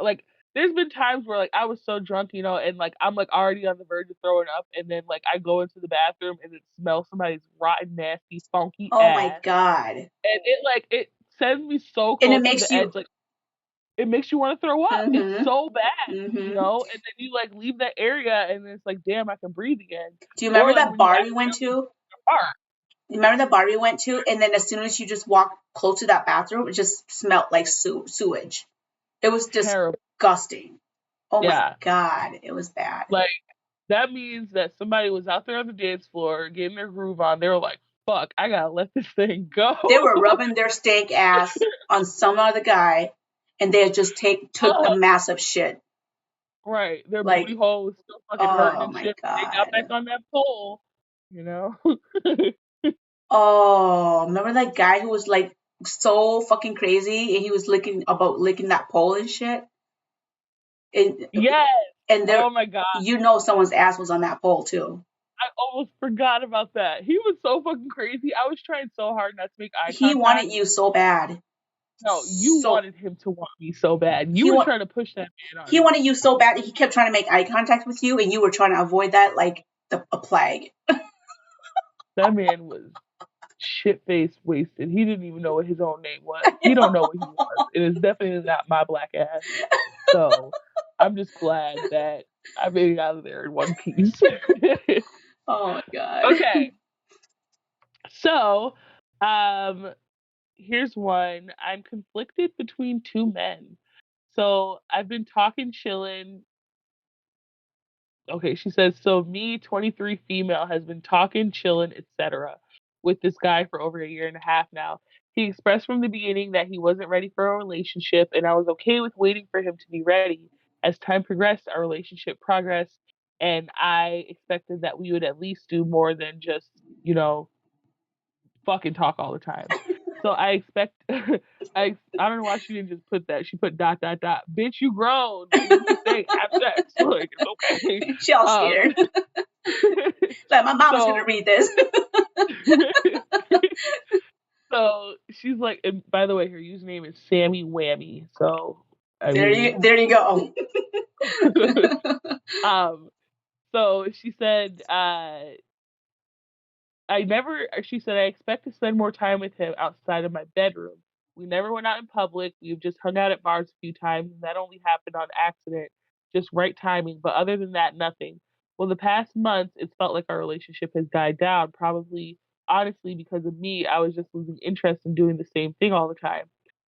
Like there's been times where like I was so drunk, and like I'm like already on the verge of throwing up, and then like I go into the bathroom and it smells somebody's rotten, nasty, funky oh my ass, god! and it sends me so And it close to makes the you. edge, like it makes you want to throw up. It's Mm-hmm. so bad, Mm-hmm. and then you like leave that area, and it's like, damn, I can breathe again. Do you Or remember like that when you bar we went accidentally to? fart. Remember that bar we went to, and then as soon as you just walk close to that bathroom, it just smelled like sewage. It was Terrible. disgusting. Oh my Yeah. god, it was bad. Like that means that somebody was out there on the dance floor getting their groove on. They were like, fuck, I gotta let this thing go. They were rubbing their stank ass on some other guy, and they had just took a massive shit. Right. Their booty Like, hole was still fucking hurting oh and my shit. They got back god. on that pole, you know? Oh, remember that guy who was like so fucking crazy, and he was licking that pole and shit. And Yes. there, Oh my god. someone's ass was on that pole too. I almost forgot about that. He was so fucking crazy. I was trying so hard not to make eye He contact. wanted you so bad. No, you So wanted him to want me so bad. You he were want trying to push that man on he me. wanted you so bad that he kept trying to make eye contact with you, and you were trying to avoid that like a plague. That man was shit faced wasted. He didn't even know what his own name was. He don't know what he was. It is definitely not my black ass. So I'm just glad that I made it out of there in one piece. Oh my god. Okay. So here's one. I'm conflicted between two men. So I've been talking chilling. Okay, she says, so me, 23 female, has been talking, chilling, etc. with this guy for over a year and a half now. He expressed from the beginning that he wasn't ready for a relationship, and I was okay with waiting for him to be ready. As time progressed, our relationship progressed, and I expected that we would at least do more than just, fucking talk all the time. So I expect, I don't know why she didn't just put that. She put dot dot dot. Bitch, you grown. Like you can say have sex. Like it's okay. She all Um, scared. Like my mama's gonna so read this. so she's like, and by the way, her username is Sammy Whammy. So I There you mean, there you go. um, so she said, she said, I expect to spend more time with him outside of my bedroom. We never went out in public. We've just hung out at bars a few times, and that only happened on accident. just right timing. But other than that, nothing. Well, the past months, it's felt like our relationship has died down. Probably, honestly, because of me, I was just losing interest in doing the same thing all the time.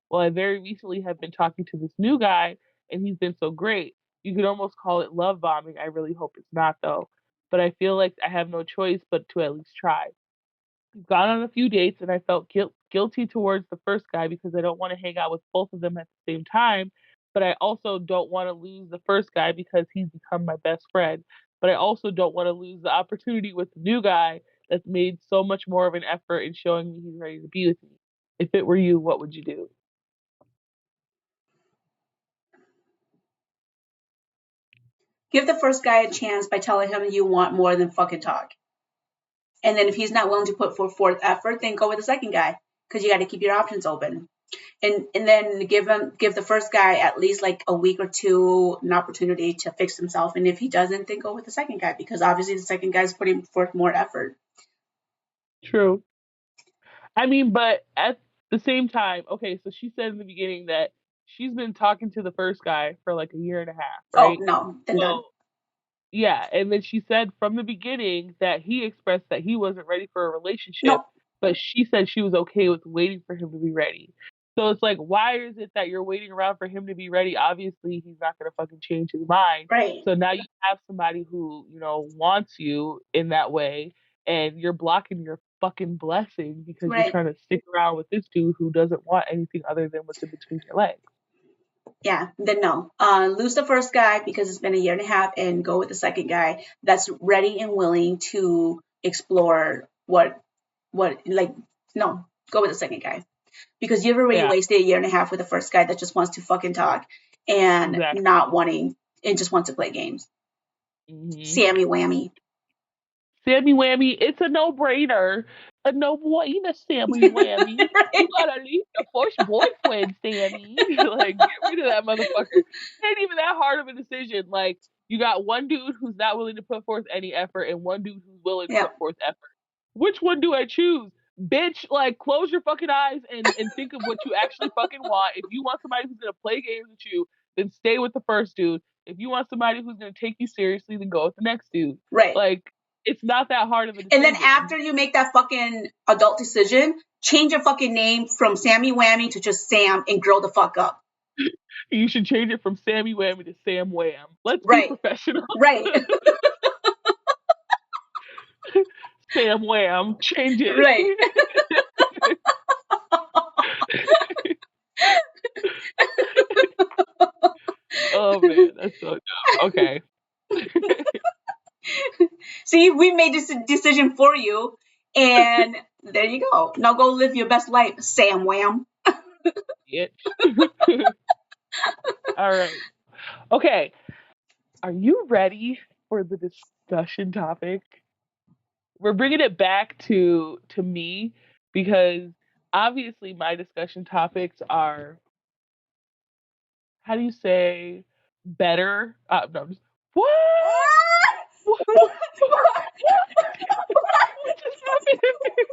Well, I very recently have been talking to this new guy, and he's been so great. You could almost call it love bombing. I really hope it's not, though. But I feel like I have no choice but to at least try. We've gone on a few dates, and I felt guilty towards the first guy because I don't want to hang out with both of them at the same time. But I also don't want to lose the first guy because he's become my best friend. But I also don't want to lose the opportunity with the new guy that's made so much more of an effort in showing me he's ready to be with me. If it were you, what would you do? Give the first guy a chance by telling him you want more than fucking talk. And then if he's not willing to put forth effort, then go with the second guy because you got to keep your options open. And then give the first guy at least like a week or two an opportunity to fix himself. And if he doesn't, then go with the second guy because obviously the second guy's putting forth more effort. True. I mean, but at the same time, okay, so she said in the beginning that she's been talking to the first guy for like a year and a half, Oh right? no, then done. So yeah, and then she said from the beginning that he expressed that he wasn't ready for a relationship, No, but she said she was okay with waiting for him to be ready. So it's like, why is it that you're waiting around for him to be ready? Obviously, he's not gonna fucking change his mind. right, So now you have somebody who, wants you in that way, and you're blocking your fucking blessing because you're right. trying to stick around with this dude who doesn't want anything other than what's in between your legs. Yeah, then no. Lose the first guy because it's been a year and a half and go with the second guy that's ready and willing to explore what like no, go with the second guy. Because you've already Yeah, wasted a year and a half with the first guy that just wants to fucking talk and exactly. not wanting and just wants to play games. Hmm. Sammy whammy. Sammy Whammy, it's a no-brainer. A no-brainer, Sammy Whammy. You gotta leave the first boyfriend, Sammy. Like, get rid of that motherfucker. It ain't even that hard of a decision. Like, you got one dude who's not willing to put forth any effort and one dude who's willing to Yeah, put forth effort. Which one do I choose? Bitch, like, close your fucking eyes and think of what you actually fucking want. If you want somebody who's gonna play games with you, then stay with the first dude. If you want somebody who's gonna take you seriously, then go with the next dude. right. Like, it's not that hard of a And then decision. after you make that fucking adult decision, change your fucking name from Sammy Whammy to just Sam and grow the fuck up. You should change it from Sammy Whammy to Sam Wham. Let's be Right, professional. right, Sam Wham. Change it. right. Oh man, that's so dumb. Okay. See, we made this decision for you, and there you go. Now go live your best life, Sam Wham. Bitch. All right. Okay. Are you ready for the discussion topic? We're bringing it back to me because obviously my discussion topics are, how do you say, better? No, just, what? What? What? What just happened?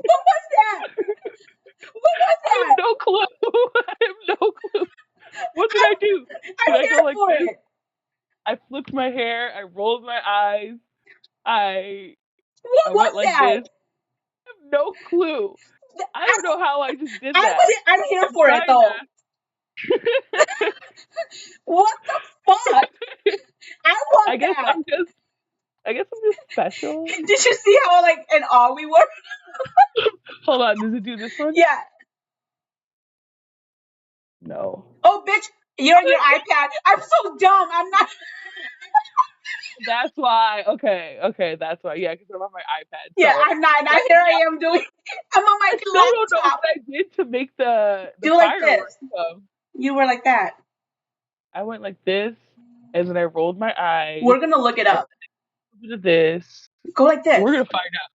What was that? What was I have that? no clue. I have no clue. What did I do? I'm Did I here go like for this? it. I flipped my hair. I rolled my eyes. I What I was went like that? this. I have no clue. I I, don't know how I just did I that. was. I'm here I'm for it trying though. What the fuck? I I want guess that. I'm just I guess I'm just special. Did you see how like in awe we were? Hold on, does it do this one? Yeah. No. Oh, bitch, you're on your iPad. I'm so dumb. I'm not. That's why. Okay, okay, that's why. Yeah, because I'm on my iPad. Yeah, So I'm not. Now that's here yeah. I am doing. I'm on my I still don't know laptop. what I did to make the Do like fireworks this. come. You were like that. I went like this, and then I rolled my eyes, We're gonna look it and up. a bit of this. Go like We're this. gonna find out.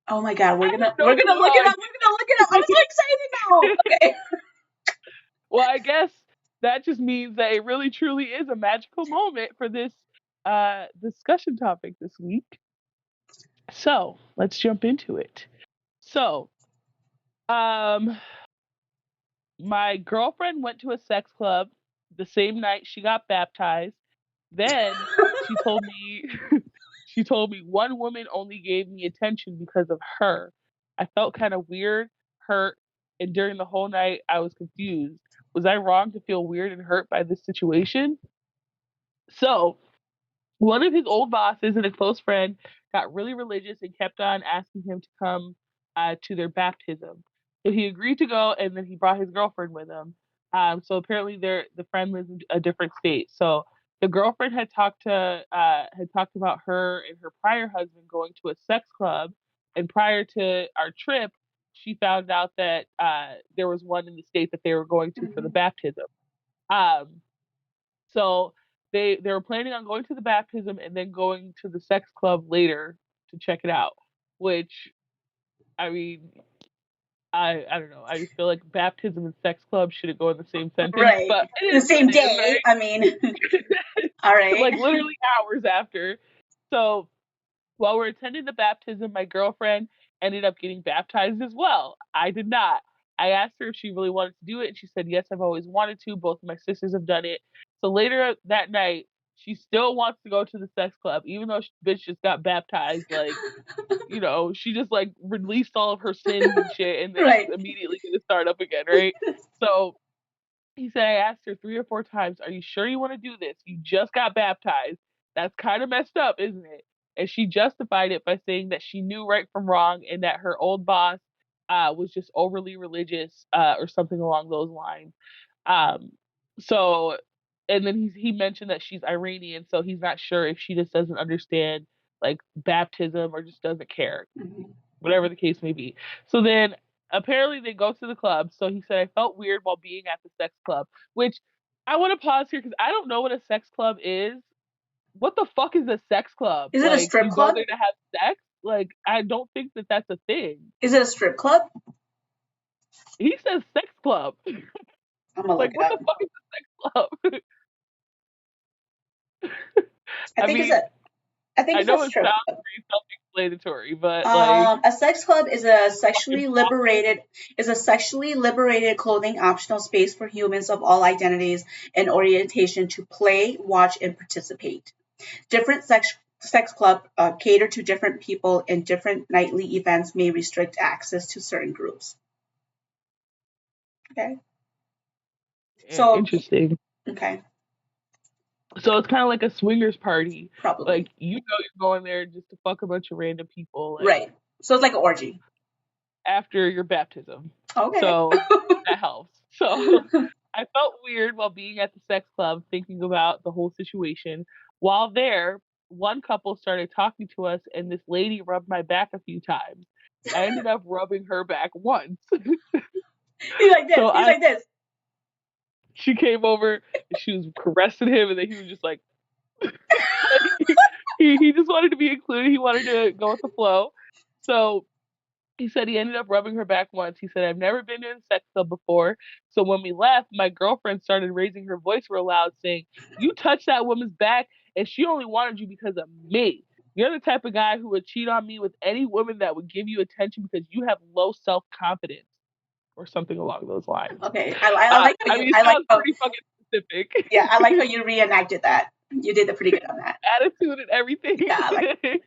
Oh my god, I we're have gonna no we're gonna clue look how it I up. We're gonna look it up. I'm did so excited now. it. Okay. Well, I guess that just means that it really truly is a magical moment for this discussion topic this week. So let's jump into it. So, um, my girlfriend went to a sex club the same night she got baptized. Then she told me she told me one woman only gave me attention because of her. I felt kind of weird, hurt, and during the whole night I was confused. Was I wrong to feel weird and hurt by this situation? So one of his old bosses and a close friend got really religious and kept on asking him to come to their baptism. So he agreed to go, and then he brought his girlfriend with him. So apparently, the friend lives in a different state. So the girlfriend had talked about her and her prior husband going to a sex club, and prior to our trip, she found out that there was one in the state that they were going to for the baptism. Um, so they were planning on going to the baptism and then going to the sex club later to check it out. Which I mean, I don't know. I just feel like baptism and sex club shouldn't go in the same sentence, Right. but it The is what same it is, day. I mean, right? all right. Like literally hours after. So while we're attending the baptism, my girlfriend ended up getting baptized as well. I did not. I asked her if she really wanted to do it, and she said, yes, I've always wanted to. Both of my sisters have done it. So later that night, she still wants to go to the sex club, even though bitch just got baptized. Like, she just like released all of her sins and shit, and then she's Right. immediately going to start up again, right? So he said, I asked her 3 or 4 times, are you sure you want to do this? You just got baptized. That's kind of messed up, isn't it? And she justified it by saying that she knew right from wrong and that her old boss was just overly religious or something along those lines. Um, so, and then he mentioned that she's Iranian, so he's not sure if she just doesn't understand like baptism or just doesn't care, Mhm. whatever the case may be. So then apparently they go to the club. So he said, I felt weird while being at the sex club, which I want to pause here because I don't know what a sex club is. What the fuck is a sex club? Is it a Like, strip you go club? there to have sex? Like, I don't think that that's a thing. Is it a strip club? He says sex club. I'm gonna Like, look it what the up. fuck is a sex club? I I think mean, I it's a know it strip sounds club. pretty self-explanatory, but like, A sex club is fucking brothel. a sexually liberated clothing optional space for humans of all identities and orientation to play, watch, and participate. Different sex club cater to different people, and different nightly events may restrict access to certain groups. Okay, so Interesting. okay, So it's kind of like a swingers party. Like probably you're going there just to fuck a bunch of random people, like right. So it's like an orgy. after your baptism. Okay. So that helps. So I felt weird while being at the sex club, thinking about the whole situation. While there, one couple started talking to us, and this lady rubbed my back a few times. I ended up rubbing her back once. He's like this. So He's I like this. she came over and she was caressing him, and then he was just like like he just wanted to be included. He wanted to go with the flow. So he said he ended up rubbing her back once. He said, I've never been to a sex club before. So when we left, my girlfriend started raising her voice real loud, saying, you touched that woman's back and she only wanted you because of me. You're the type of guy who would cheat on me with any woman that would give you attention because you have low self confidence or something along those lines. Okay. I like how I you. mean, it I like sounds how. pretty fucking Yeah. I like how specific. you reenacted that. You did pretty good on that. Attitude and everything. Yeah. I like.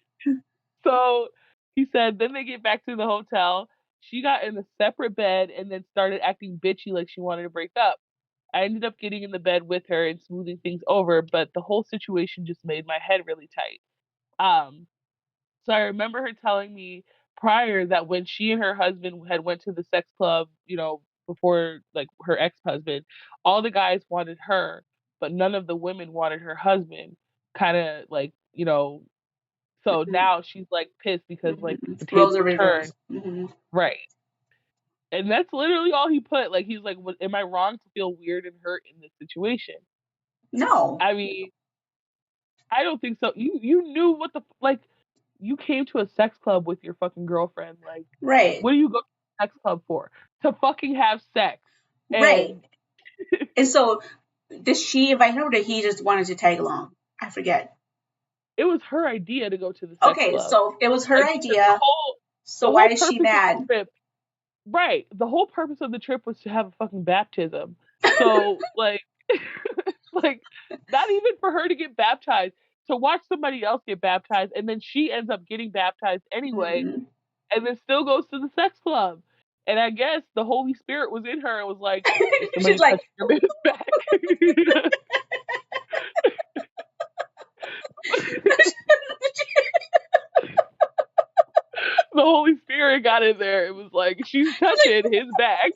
So he said, then they get back to the hotel. She got in a separate bed and then started acting bitchy like she wanted to break up. I ended up getting in the bed with her and smoothing things over, but the whole situation just made my head really tight. Um, so I remember her telling me prior that when she and her husband had went to the sex club, before like her ex-husband, all the guys wanted her, but none of the women wanted her husband. Kind of like, so Mhm, now she's like pissed because like mhm. the Roles tables are have turned. reversed. Hmm. Right. And that's literally all he put. Like he's like, am I wrong to feel weird and hurt in this situation? No. I mean, I don't think so. You knew what the like you came to a sex club with your fucking girlfriend. Like, Right. what do you go to a sex club for? To fucking have sex. Right. And And so, did she invite him, or did he just wanted to tag along? I forget. it was her idea to go to the sex Okay. club. So it was her Like because the idea. whole So the why whole is she purpose of the mad? trip right. The whole purpose of the trip was to have a fucking baptism. So like Like, not even for her to get baptized, to watch somebody else get baptized, and then she ends up getting baptized anyway, Mm-hmm. and then still goes to the sex club. And I guess the Holy Spirit was in her and was like, "Is She's somebody like, touching your man's back?" The Holy Spirit got in there. It was like she's touching his back,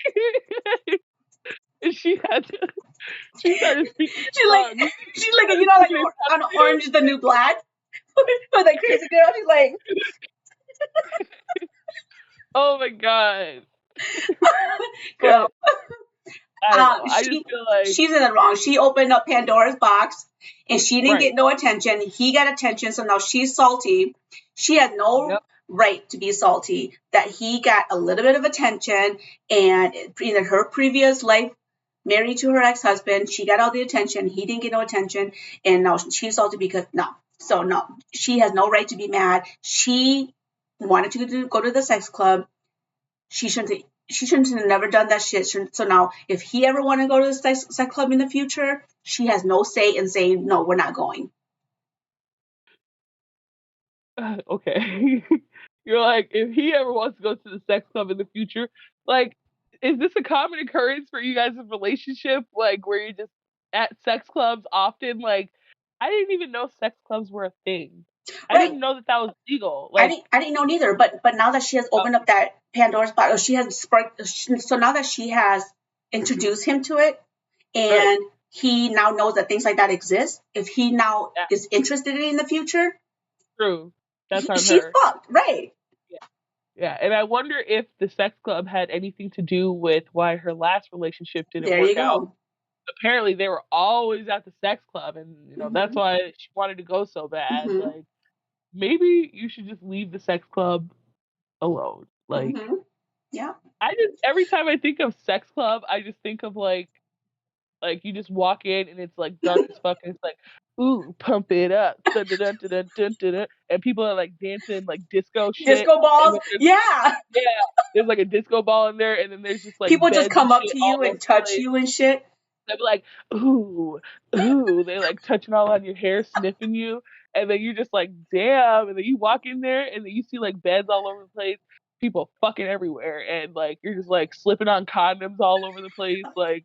and she started speaking in she's like, tongues. she's like, Started like speaking in on tongues. Orange is the New Black, for that crazy girl. She's like, Oh my god! girl, But I don't know. I just she feel like she's in the wrong. She opened up Pandora's box, and she didn't get right. no attention. He got attention, so now she's salty. She has no Yep. right to be salty that he got a little bit of attention, and in her previous life, married to her ex-husband, she got all the attention. He didn't get no attention, and now she's salty because no. So no, she has no right to be mad. She wanted to go to the sex club. She shouldn't have never done that shit. So now, if he ever want to go to the sex club in the future, she has no say in saying no, we're not going. Okay. You're like, if he ever wants to go to the sex club in the future, like, is this a common occurrence for you guys' relationship? Like, where you're just at sex clubs often? Like, I didn't even know sex clubs were a thing. I Right? didn't know that that was legal. I Like, didn't. I didn't know neither. But now that she has opened up that Pandora's box, or she has sparked. So now that she has introduced him to it, right. and he now knows that things like that exist. If he now Yeah, is interested in it in the future, true. That's on she's her. fucked. Right? Yeah. Yeah. And I wonder if the sex club had anything to do with why her last relationship didn't There you work out. go. Apparently they were always at the sex club, and that's Mhm. why she wanted to go so bad. Mhm. Like, maybe you should just leave the sex club alone. Like, Mhm. Yeah. I just every time I think of sex club, I just think of like you just walk in and it's like dark as fuck and it's like, ooh, pump it up, dun dun dun dun dun dun dun, dun, and people are like dancing like disco shit, Disco and balls. then there's Yeah. yeah, there's like a disco ball in there, and then there's just like People just beds and come up shit to all you and over the touch place. you and shit. They'd be like, ooh, ooh. They like touching all on your hair, sniffing you. And then you're just like, damn. And then you walk in there and then you see like beds all over the place, people fucking everywhere. And like, you're just like slipping on condoms all over the place. Like,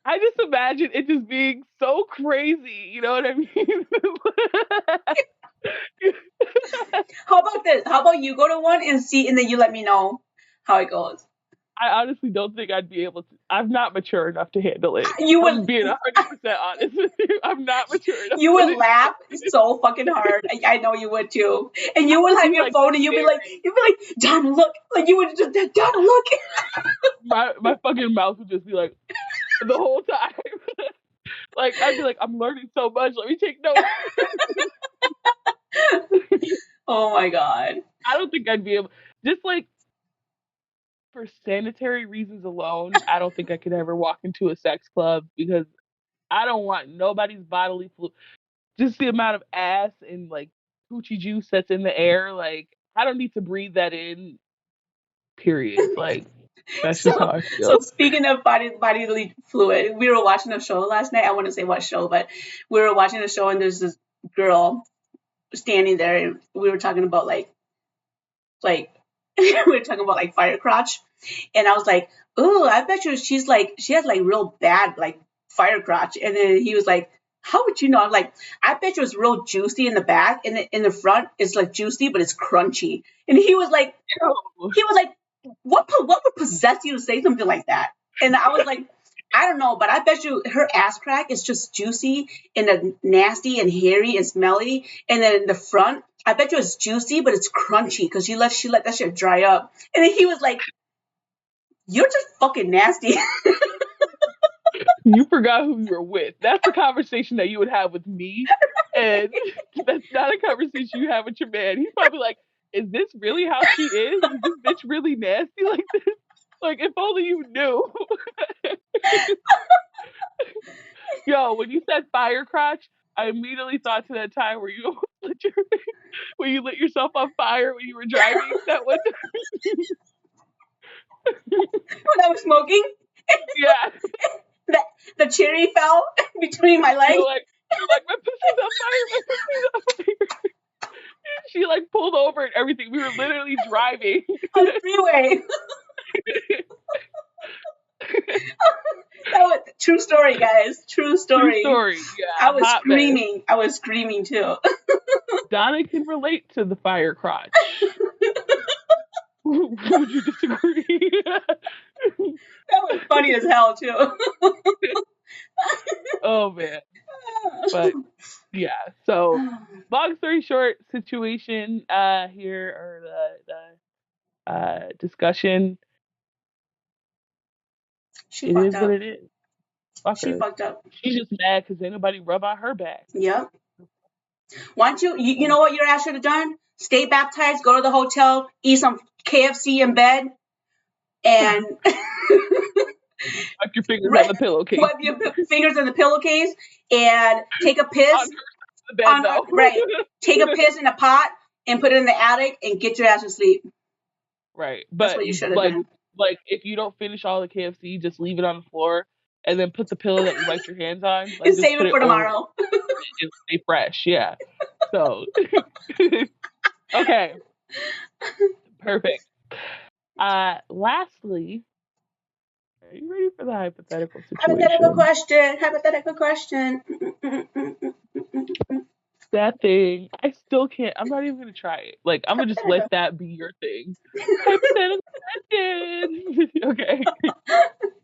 I just imagine it just being so crazy. You know what I mean? How about this? How about you go to one and see, and then you let me know how it goes. I honestly don't think I'd be able to. I'm not mature enough to handle it. You I'm would, being 100% honest with you. I'm not mature enough you for would this laugh shit. so fucking hard. I know you would too. And I you would would have be your like phone, and staring. you'd be like, Donna, look. Like you would just, Donna, look. My fucking mouth would just be like the whole time. Like I'd be like, I'm learning so much. Let me take notes. Oh my god. I don't think I'd be able. Just like for sanitary reasons alone, I don't think I could ever walk into a sex club because I don't want nobody's bodily fluid. Just the amount of ass and like coochie juice that's in the air. Like I don't need to breathe that in. Period. Like that's just how So, I so feel. speaking of bodily fluid, we were watching a show last night. I want to say what show, but we were watching a show, and there's this girl standing there, and we were talking about like we were talking about like fire crotch, and I was like, "Ooh, I bet you she has like real bad like fire crotch." And then he was like, "How would you know?" I'm like, "I bet you it's real juicy in the back, and in the front it's like juicy, but it's crunchy." And he was like, what would possess you to say something like that? And I was like, I don't know, but I bet you her ass crack is just juicy and nasty and hairy and smelly. And then in the front, I bet you it's juicy, but it's crunchy because she let that shit dry up. And then he was like, "You're just fucking nasty." You forgot who you were with. That's the conversation that you would have with me. And that's not a conversation you have with your man. He's probably like, is this really how she is? Is this bitch really nasty like this? Like, if only you knew. Yo, when you said fire crotch, I immediately thought to that time where you lit your, where you lit yourself on fire when you were driving that one time. When I was smoking. Yeah. the cherry fell between my legs. You're like, my pussy's on fire, my pussy's on fire. She like pulled over and everything. We were literally driving On the freeway. That was true story, guys. True True story. story. I Yeah, was hot mess. screaming. I was screaming too. Donna can relate to the fire crotch. Would you disagree? That was funny as hell too. Oh man. But yeah. So long story short, situation here or the discussion. She It fucked is what up. it is. Fuck She her. fucked up. She's just mad because ain't nobody rub on her back. Yep. Why don't you know what your ass should have done? Stay baptized, go to the hotel, eat some KFC in bed, and Wipe your fingers on the pillowcase. wipe your fingers in the pillowcase and take a piss On the bed though. right. Take a piss in a pot and put it in the attic and get your ass to sleep. Right. That's But what you should have done. like if you don't finish all the KFC, just leave it on the floor and then put the pillow that you wiped your hands on, like And just save put it it for over it tomorrow. and stay fresh. Yeah. So okay. Perfect. Lastly, are you ready for the hypothetical Hypothetical situation? question. Hypothetical question. That thing, I still can't. I'm not even gonna try it. Like, I'm gonna just let Hypothetical. that be your thing. Hypothetical question. Okay.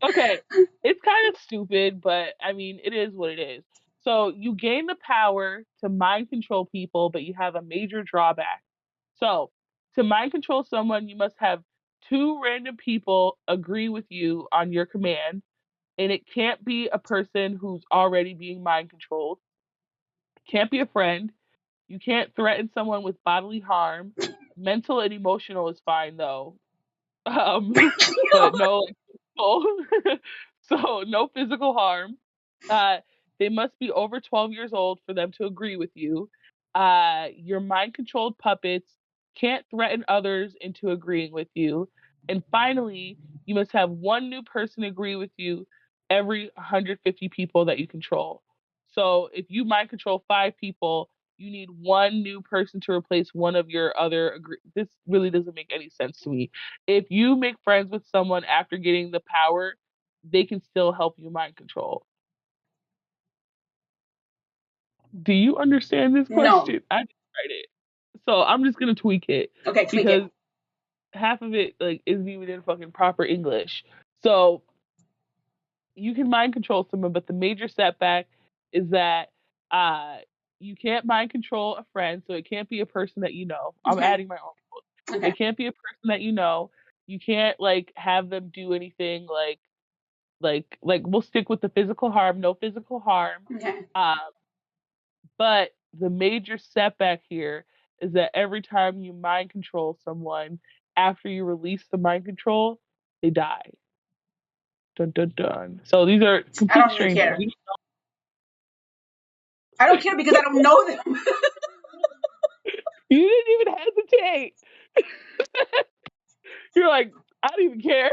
Okay. It's kind of stupid, but I mean, it is what it is. So, you gain the power to mind control people, but you have a major drawback. So, to mind control someone, you must have two random people agree with you on your command, and it can't be a person who's already being mind controlled. It can't be a friend. You can't threaten someone with bodily harm. Mental and emotional is fine though. But no like physical. So no physical harm. Uh, they must be over 12 years old for them to agree with you. Your mind controlled puppets can't threaten others into agreeing with you. And finally, you must have one new person agree with you every 150 people that you control. So if you mind control five people, you need one new person to replace one of your other. This really doesn't make any sense to me. If you make friends with someone after getting the power, they can still help you mind control. Do you understand this No. question? I just tried it. So I'm just gonna tweak it Okay, tweak it. because half of it like isn't even in fucking proper English. So you can mind control someone, but the major setback is that uh you can't mind control a friend, so it can't be a person that you know. I'm Okay. adding my own rules. Okay. It can't be a person that you know. You can't like have them do anything like we'll stick with the physical harm, no physical harm. Okay. Um, but the major setback here is that every time you mind control someone, after you release the mind control, they die. Dun dun dun. So these are I complete don't even strangers. care. I don't care because I don't know them. You didn't even hesitate. You're like, I don't even care.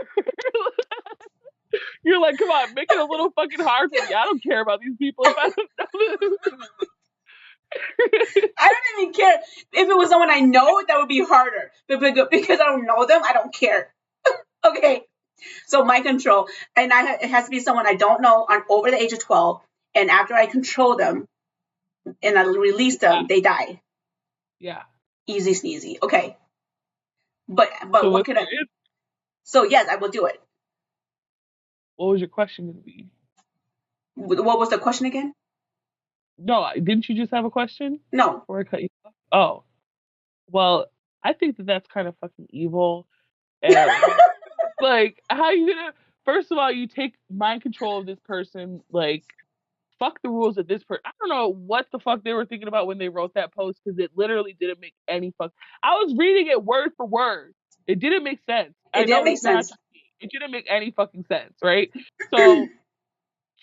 You're like, come on, make it a little fucking hard for me. I don't care about these people if I don't know them. I don't even care. If it was someone I know, that would be harder. But because I don't know them, I don't care. Okay. So my control, and it has to be someone I don't know on over the age of 12. And after I control them and I release them, they die. Yeah. Easy sneezy. Okay. But So what what's could I? your So yes, I will do it. what was your question going to be? What was the question again? No, didn't you just have a question No. before I cut you off? Oh, well, I think that that's kind of fucking evil. And like, how you gonna? First of all, you take mind control of this person. Like, fuck the rules of this person. I don't know what the fuck they were thinking about when they wrote that post because it literally didn't make any fuck. I was reading it word for word. It didn't make sense. It I didn't know make it's not. sense. It didn't make any fucking sense, right? So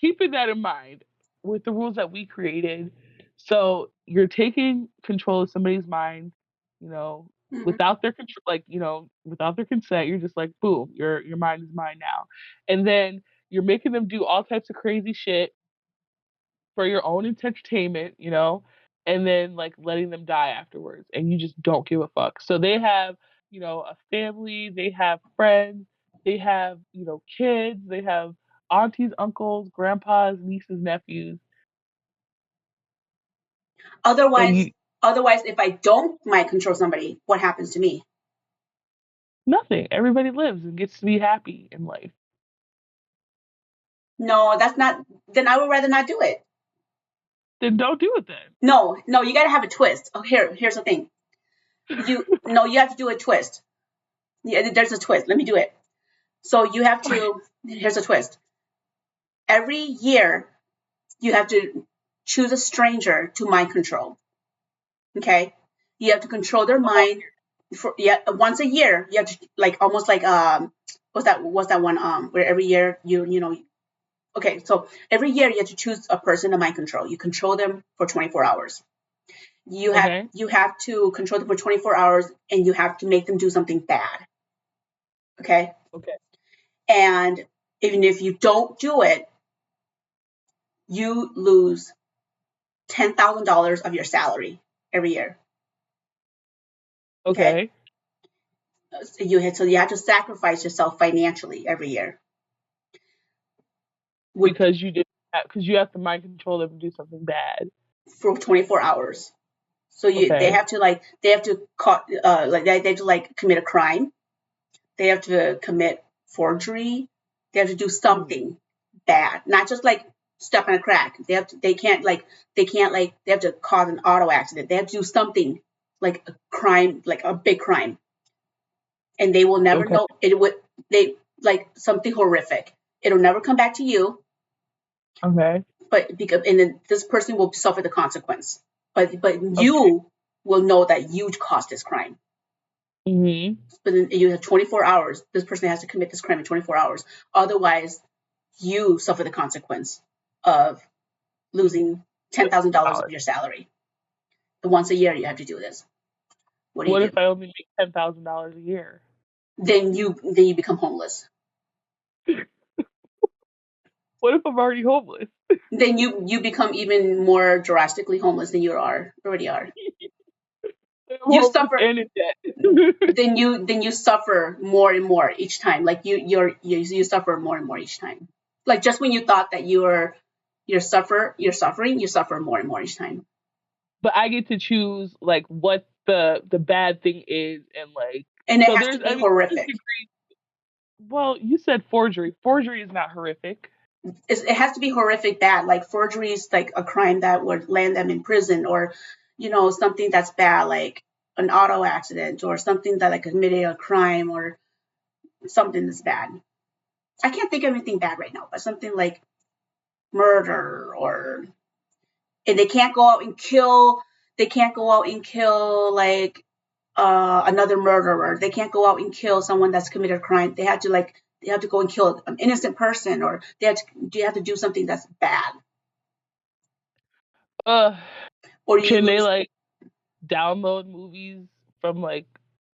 keeping that in mind with the rules that we created. So you're taking control of somebody's mind, you know, Mhm. without their control, like without their consent. You're just like, boom, your mind is mine now, and then You're making them do all types of crazy shit for your own entertainment, and then like letting them die afterwards, and you just don't give a fuck. So they have, a family, they have friends, they have, kids, they have aunties, uncles, grandpas, nieces, nephews. And Otherwise, otherwise, if I don't mind control somebody, what happens to me? nothing. Everybody lives and gets to be happy in life. No, that's not. Then I would rather not do it. Then don't do it then. No, no, you got to have a twist. Oh, here's the thing. You have to do a twist. Yeah, there's a twist. Let me do it. So you have to. Here's a twist. Every year, you have to choose a stranger to mind control. Okay, you have to control their mind for once a year. You have to like almost like what's that one where every year you. Okay, so every year you have to choose a person to mind control. You control them for 24 hours. You have Okay. you have to control them for 24 hours, and you have to make them do something bad. Okay, Okay. and even if you don't do it, you lose $10,000 of your salary every year. Okay, Okay. so you have to sacrifice yourself financially every year. Would Because because you have to mind control them and do something bad. For 24 hours. So they Okay. have to they have to like commit a crime. They have to commit forgery. They have to do something bad, not just like step on a crack. They have to cause an auto accident. They have to do something like a crime, like a big crime, and they will never Okay. know it would they like something horrific. It'll never come back to you, Okay. but because and then this person will suffer the consequence. But Okay. you will know that you caused this crime. Mhm. But then you have 24 hours. This person has to commit this crime in 24 hours. Otherwise, you suffer the consequence of losing $10,000 of $10,000. your salary. And once a year, you have to do this. What do you What do? if I only make $10,000 a year? Then you become homeless. What if I'm already homeless? Then you become even more drastically homeless than you already are. I'm You homeless suffer. and in debt. Then you suffer more and more each time. Like you suffer more and more each time. Like just when you thought that you're suffering, you suffer more and more each time. But I get to choose like what the bad thing is, and like, And it so has to there's, be there's horrific. degrees. Well, you said forgery. Forgery is not horrific. It has to be horrific bad. Like forgery is like a crime that would land them in prison, or something that's bad, like an auto accident, or something that like committed a crime, or something that's bad. I can't think of anything bad right now, but something like murder, or and they can't go out and kill. They can't go out and kill like another murderer. They can't go out and kill someone that's committed a crime. They have to go and kill an innocent person, or they have to do something that's bad, Uh, or you can they lose. like download movies from like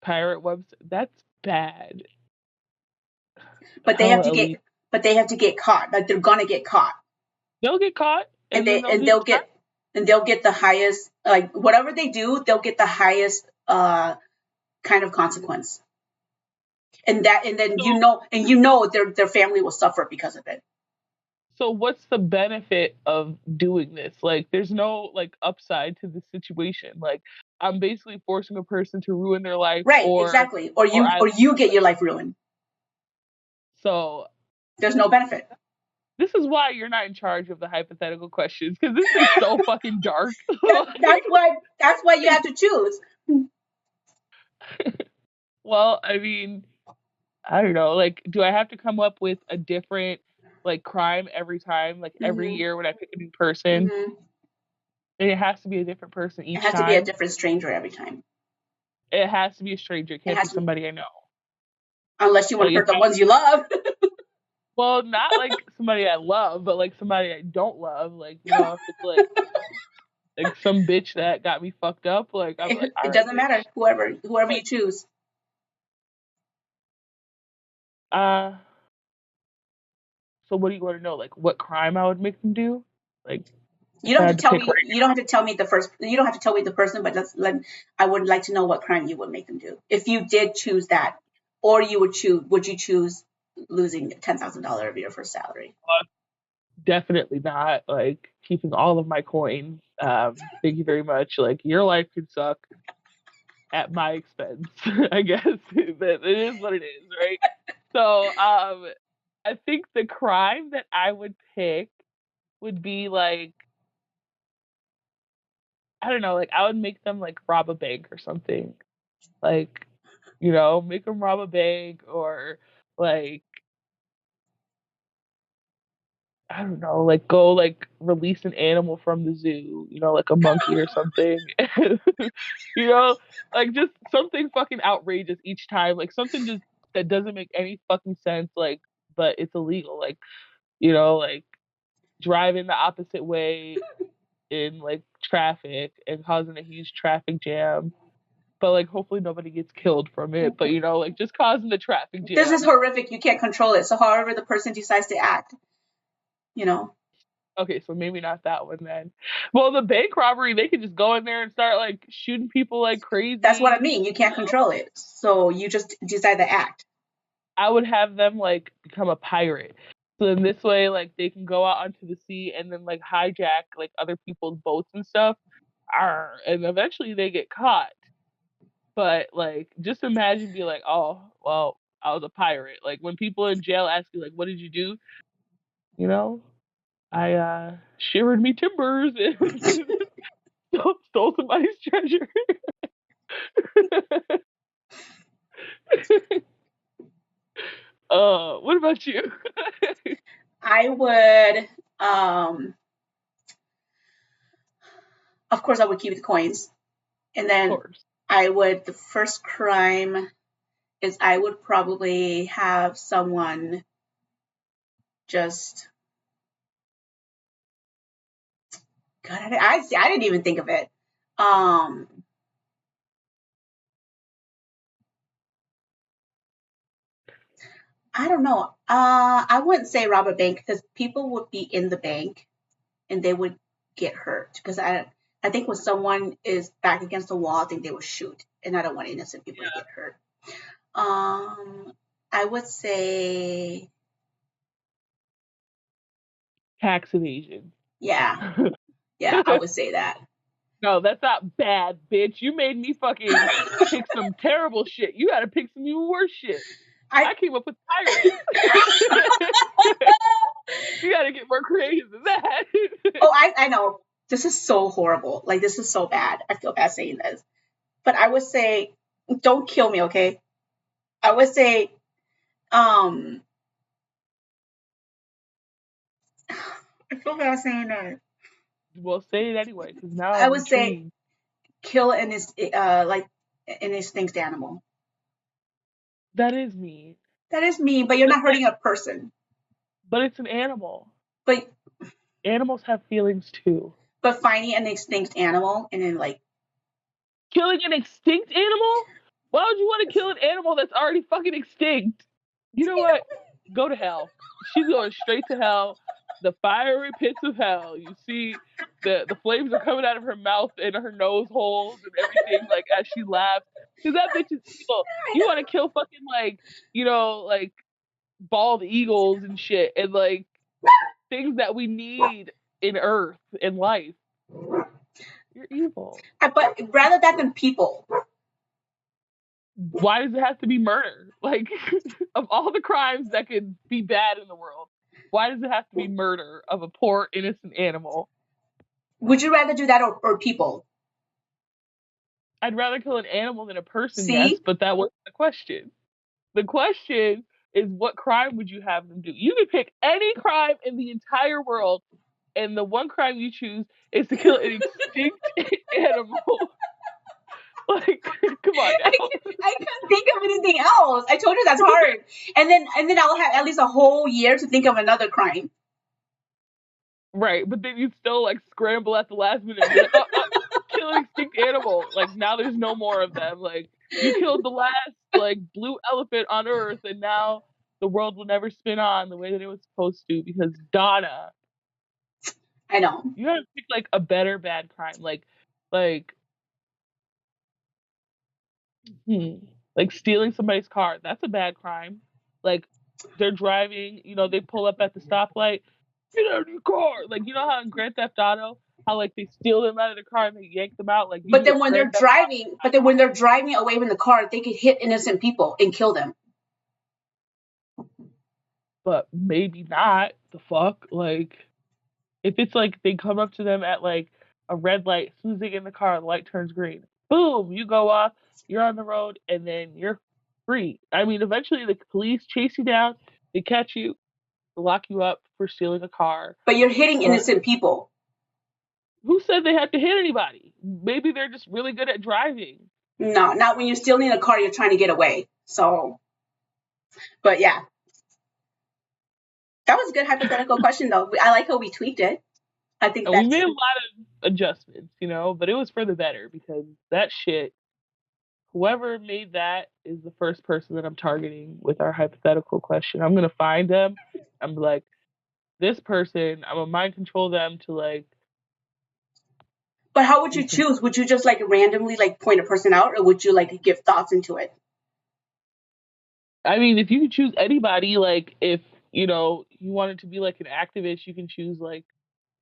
pirate websites? That's bad. But they have Hella to get elite. but they have to get caught. Like they're gonna get caught, They'll get caught and and then they they'll and do the they'll time. get the highest, like whatever they do, they'll get the highest kind of consequence. And then So their family will suffer because of it. So what's the benefit of doing this? Like there's no like upside to the situation. Like I'm basically forcing a person to ruin their life Right, or exactly. Or or you I or you get your life ruined. so There's no benefit. this is why you're not in charge of the hypothetical questions, because this is so fucking dark. That's why you have to choose. Well, I mean, I don't know. Like, do I have to come up with a different like crime every time, like every Hmm. year when I pick a new person? Hmm. And it has to be a different person It each has to be a time. different stranger every time. It has to be a stranger. It It can't be has to be, somebody I know. unless you want Like to it hurt the has ones you love. Well, not like somebody I love, but like somebody I don't love. Like, if it's like some bitch that got me fucked up, like I'm like, all It right, doesn't matter. bitch. Whoever you Like, choose. uh So what do you want to know? Like what crime I would make them do? Like You if I don't have had to to tell pick me. right You don't have to tell me the first. You don't have to tell me the person, but I would like to know what crime you would make them do if you did choose that, or you would choose. Would you choose losing $10,000 of your first salary? now, definitely not. Like keeping all of my coins. Thank you very much. Like your life could suck at my expense. I guess that it is what it is, right? So I think the crime that I would pick would be like I don't know, like I would make them like rob a bank or something. Like, make them rob a bank or like I don't know, like go like release an animal from the zoo, like a monkey or something. you know, like just something fucking outrageous each time, like something just that doesn't make any fucking sense, like but it's illegal, like driving the opposite way in like traffic and causing a huge traffic jam. But like hopefully nobody gets killed from it. But like just causing the traffic This is jam. horrific. You can't control it. So however the person decides to act, you know, Okay, so maybe not that one then. Well, the bank robbery, they could just go in there and start like shooting people like that's what I crazy. mean. You can't control it. So you just decide to act. I would have them like become a pirate. So then this way, like they can go out onto the sea and then like hijack like other people's boats and stuff. Arr, and eventually they get caught. But like just imagine be like, oh, well, I was a pirate. Like when people in jail ask you like, what did you do? You know, I shivered me timbers and stole somebody's treasure. What about you? I would, um, of course, I would keep the coins, and Of then course. I would. The first crime is I would probably have someone just. God, I didn't even think of it. Um, I don't know. I wouldn't say rob a bank because people would be in the bank and they would get hurt. Because I think when someone is back against the wall, I think they would shoot, and I don't want innocent people to get hurt. Um, I would say, Tax evasion. yeah, yeah, I would say that. No, that's not bad, bitch. You made me fucking pick some terrible shit. You gotta pick some even worse shit. I I came up with pirates. You gotta get more creative than that. oh, I know this is so horrible. Like this is so bad. I feel bad saying this, but I would say, don't kill me, okay? I would say, um, I feel bad saying that. Well, say it anyway, because now I I'm would say intrigued. kill like an extinct animal. That is mean. That is mean, but you're But, not hurting a person. but it's an animal. But Animals have feelings too. finding an extinct animal and then like Killing an extinct animal? Why would you want to kill an animal that's already fucking extinct? You know what? Go to hell. She's going straight to hell. The fiery pits of hell. You see the flames are coming out of her mouth and her nose holes and everything, like as she laughs. Because that bitch is evil. You want to kill fucking like bald eagles and shit and like things that we need in earth in life. You're evil. but rather that than people. Why does it have to be murder? Like, of all the crimes that could be bad in the world, why does it have to be murder of a poor innocent animal? Would you rather do that or people? I'd rather kill an animal than a person, yes, See? but that wasn't the question. The question is what crime would you have them do? You can pick any crime in the entire world, and the one crime you choose is to kill an extinct animal. Like, come on now. I couldn't think of anything else. I told you that's hard. And then I'll have at least a whole year to think of another crime. Right, but then you still like scramble at the last minute and be like, kill an extinct animal. Like now there's no more of them. Like you killed the last like blue elephant on Earth, and now the world will never spin on the way that it was supposed to because Donna, I know. you have to pick like a better bad crime, like hmm, like stealing somebody's car. That's a bad crime. Like they're driving, they pull up at the stoplight, get out of your car. Like you know how in Grand Theft Auto, how like they steal them out of the car and they yank them out. Like you But can then get when they're Grand Theft Auto. driving, away from the car, they could hit innocent people and kill them. But maybe not. The fuck, like if it's like they come up to them at like a red light, as soon as they get in the car, the light turns green. Boom, you go off, you're on the road, and then you're free. I mean, eventually the police chase you down, they catch you, lock you up for stealing a car. But you're hitting But innocent people. who said they had to hit anybody? Maybe they're just really good at driving. No, not when you're stealing a car, you're trying to get away. So, but yeah. That was a good hypothetical question, though. I like how we tweaked it. I think And we that's made a lot of adjustments, but it was for the better because that shit, whoever made that is the first person that I'm targeting with our hypothetical question. I'm gonna find them. I'm like, this person, I'm gonna mind control them to like. But how would you choose? Would you just like randomly like point a person out, or would you like give thoughts into it? I mean, if you could choose anybody, like if you wanted to be like an activist, you can choose like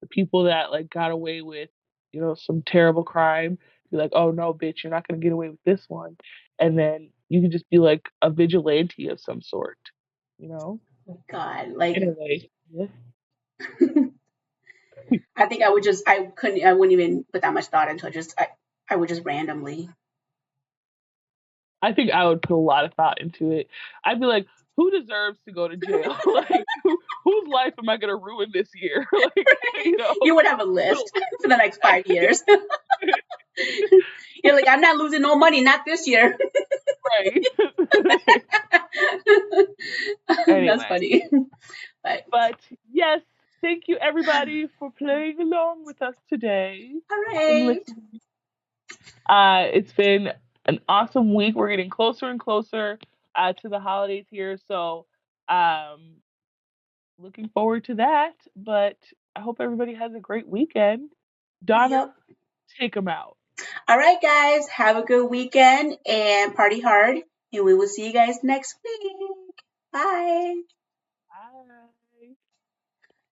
the people that like got away with some terrible crime. Be like, oh no, bitch, you're not gonna get away with this one, and then you can just be like a vigilante of some sort, you know. God, like Anyway, yeah. I think I wouldn't even put that much thought into it. I would just randomly. I think I would put a lot of thought into it. I'd be like, who deserves to go to jail? Like, whose life am I going to ruin this year? Like, You would have a list for the next 5 years. You're like, I'm not losing no money, not this year. Right. That's Anyway, funny. but yes, thank you everybody for playing along with us today All and right. listening. It's been an awesome week. We're getting closer and closer to the holidays here, so looking forward to that. But I hope everybody has a great weekend. Donna, Yep. take them out. All right, guys. Have a good weekend and party hard. And we will see you guys next week. Bye.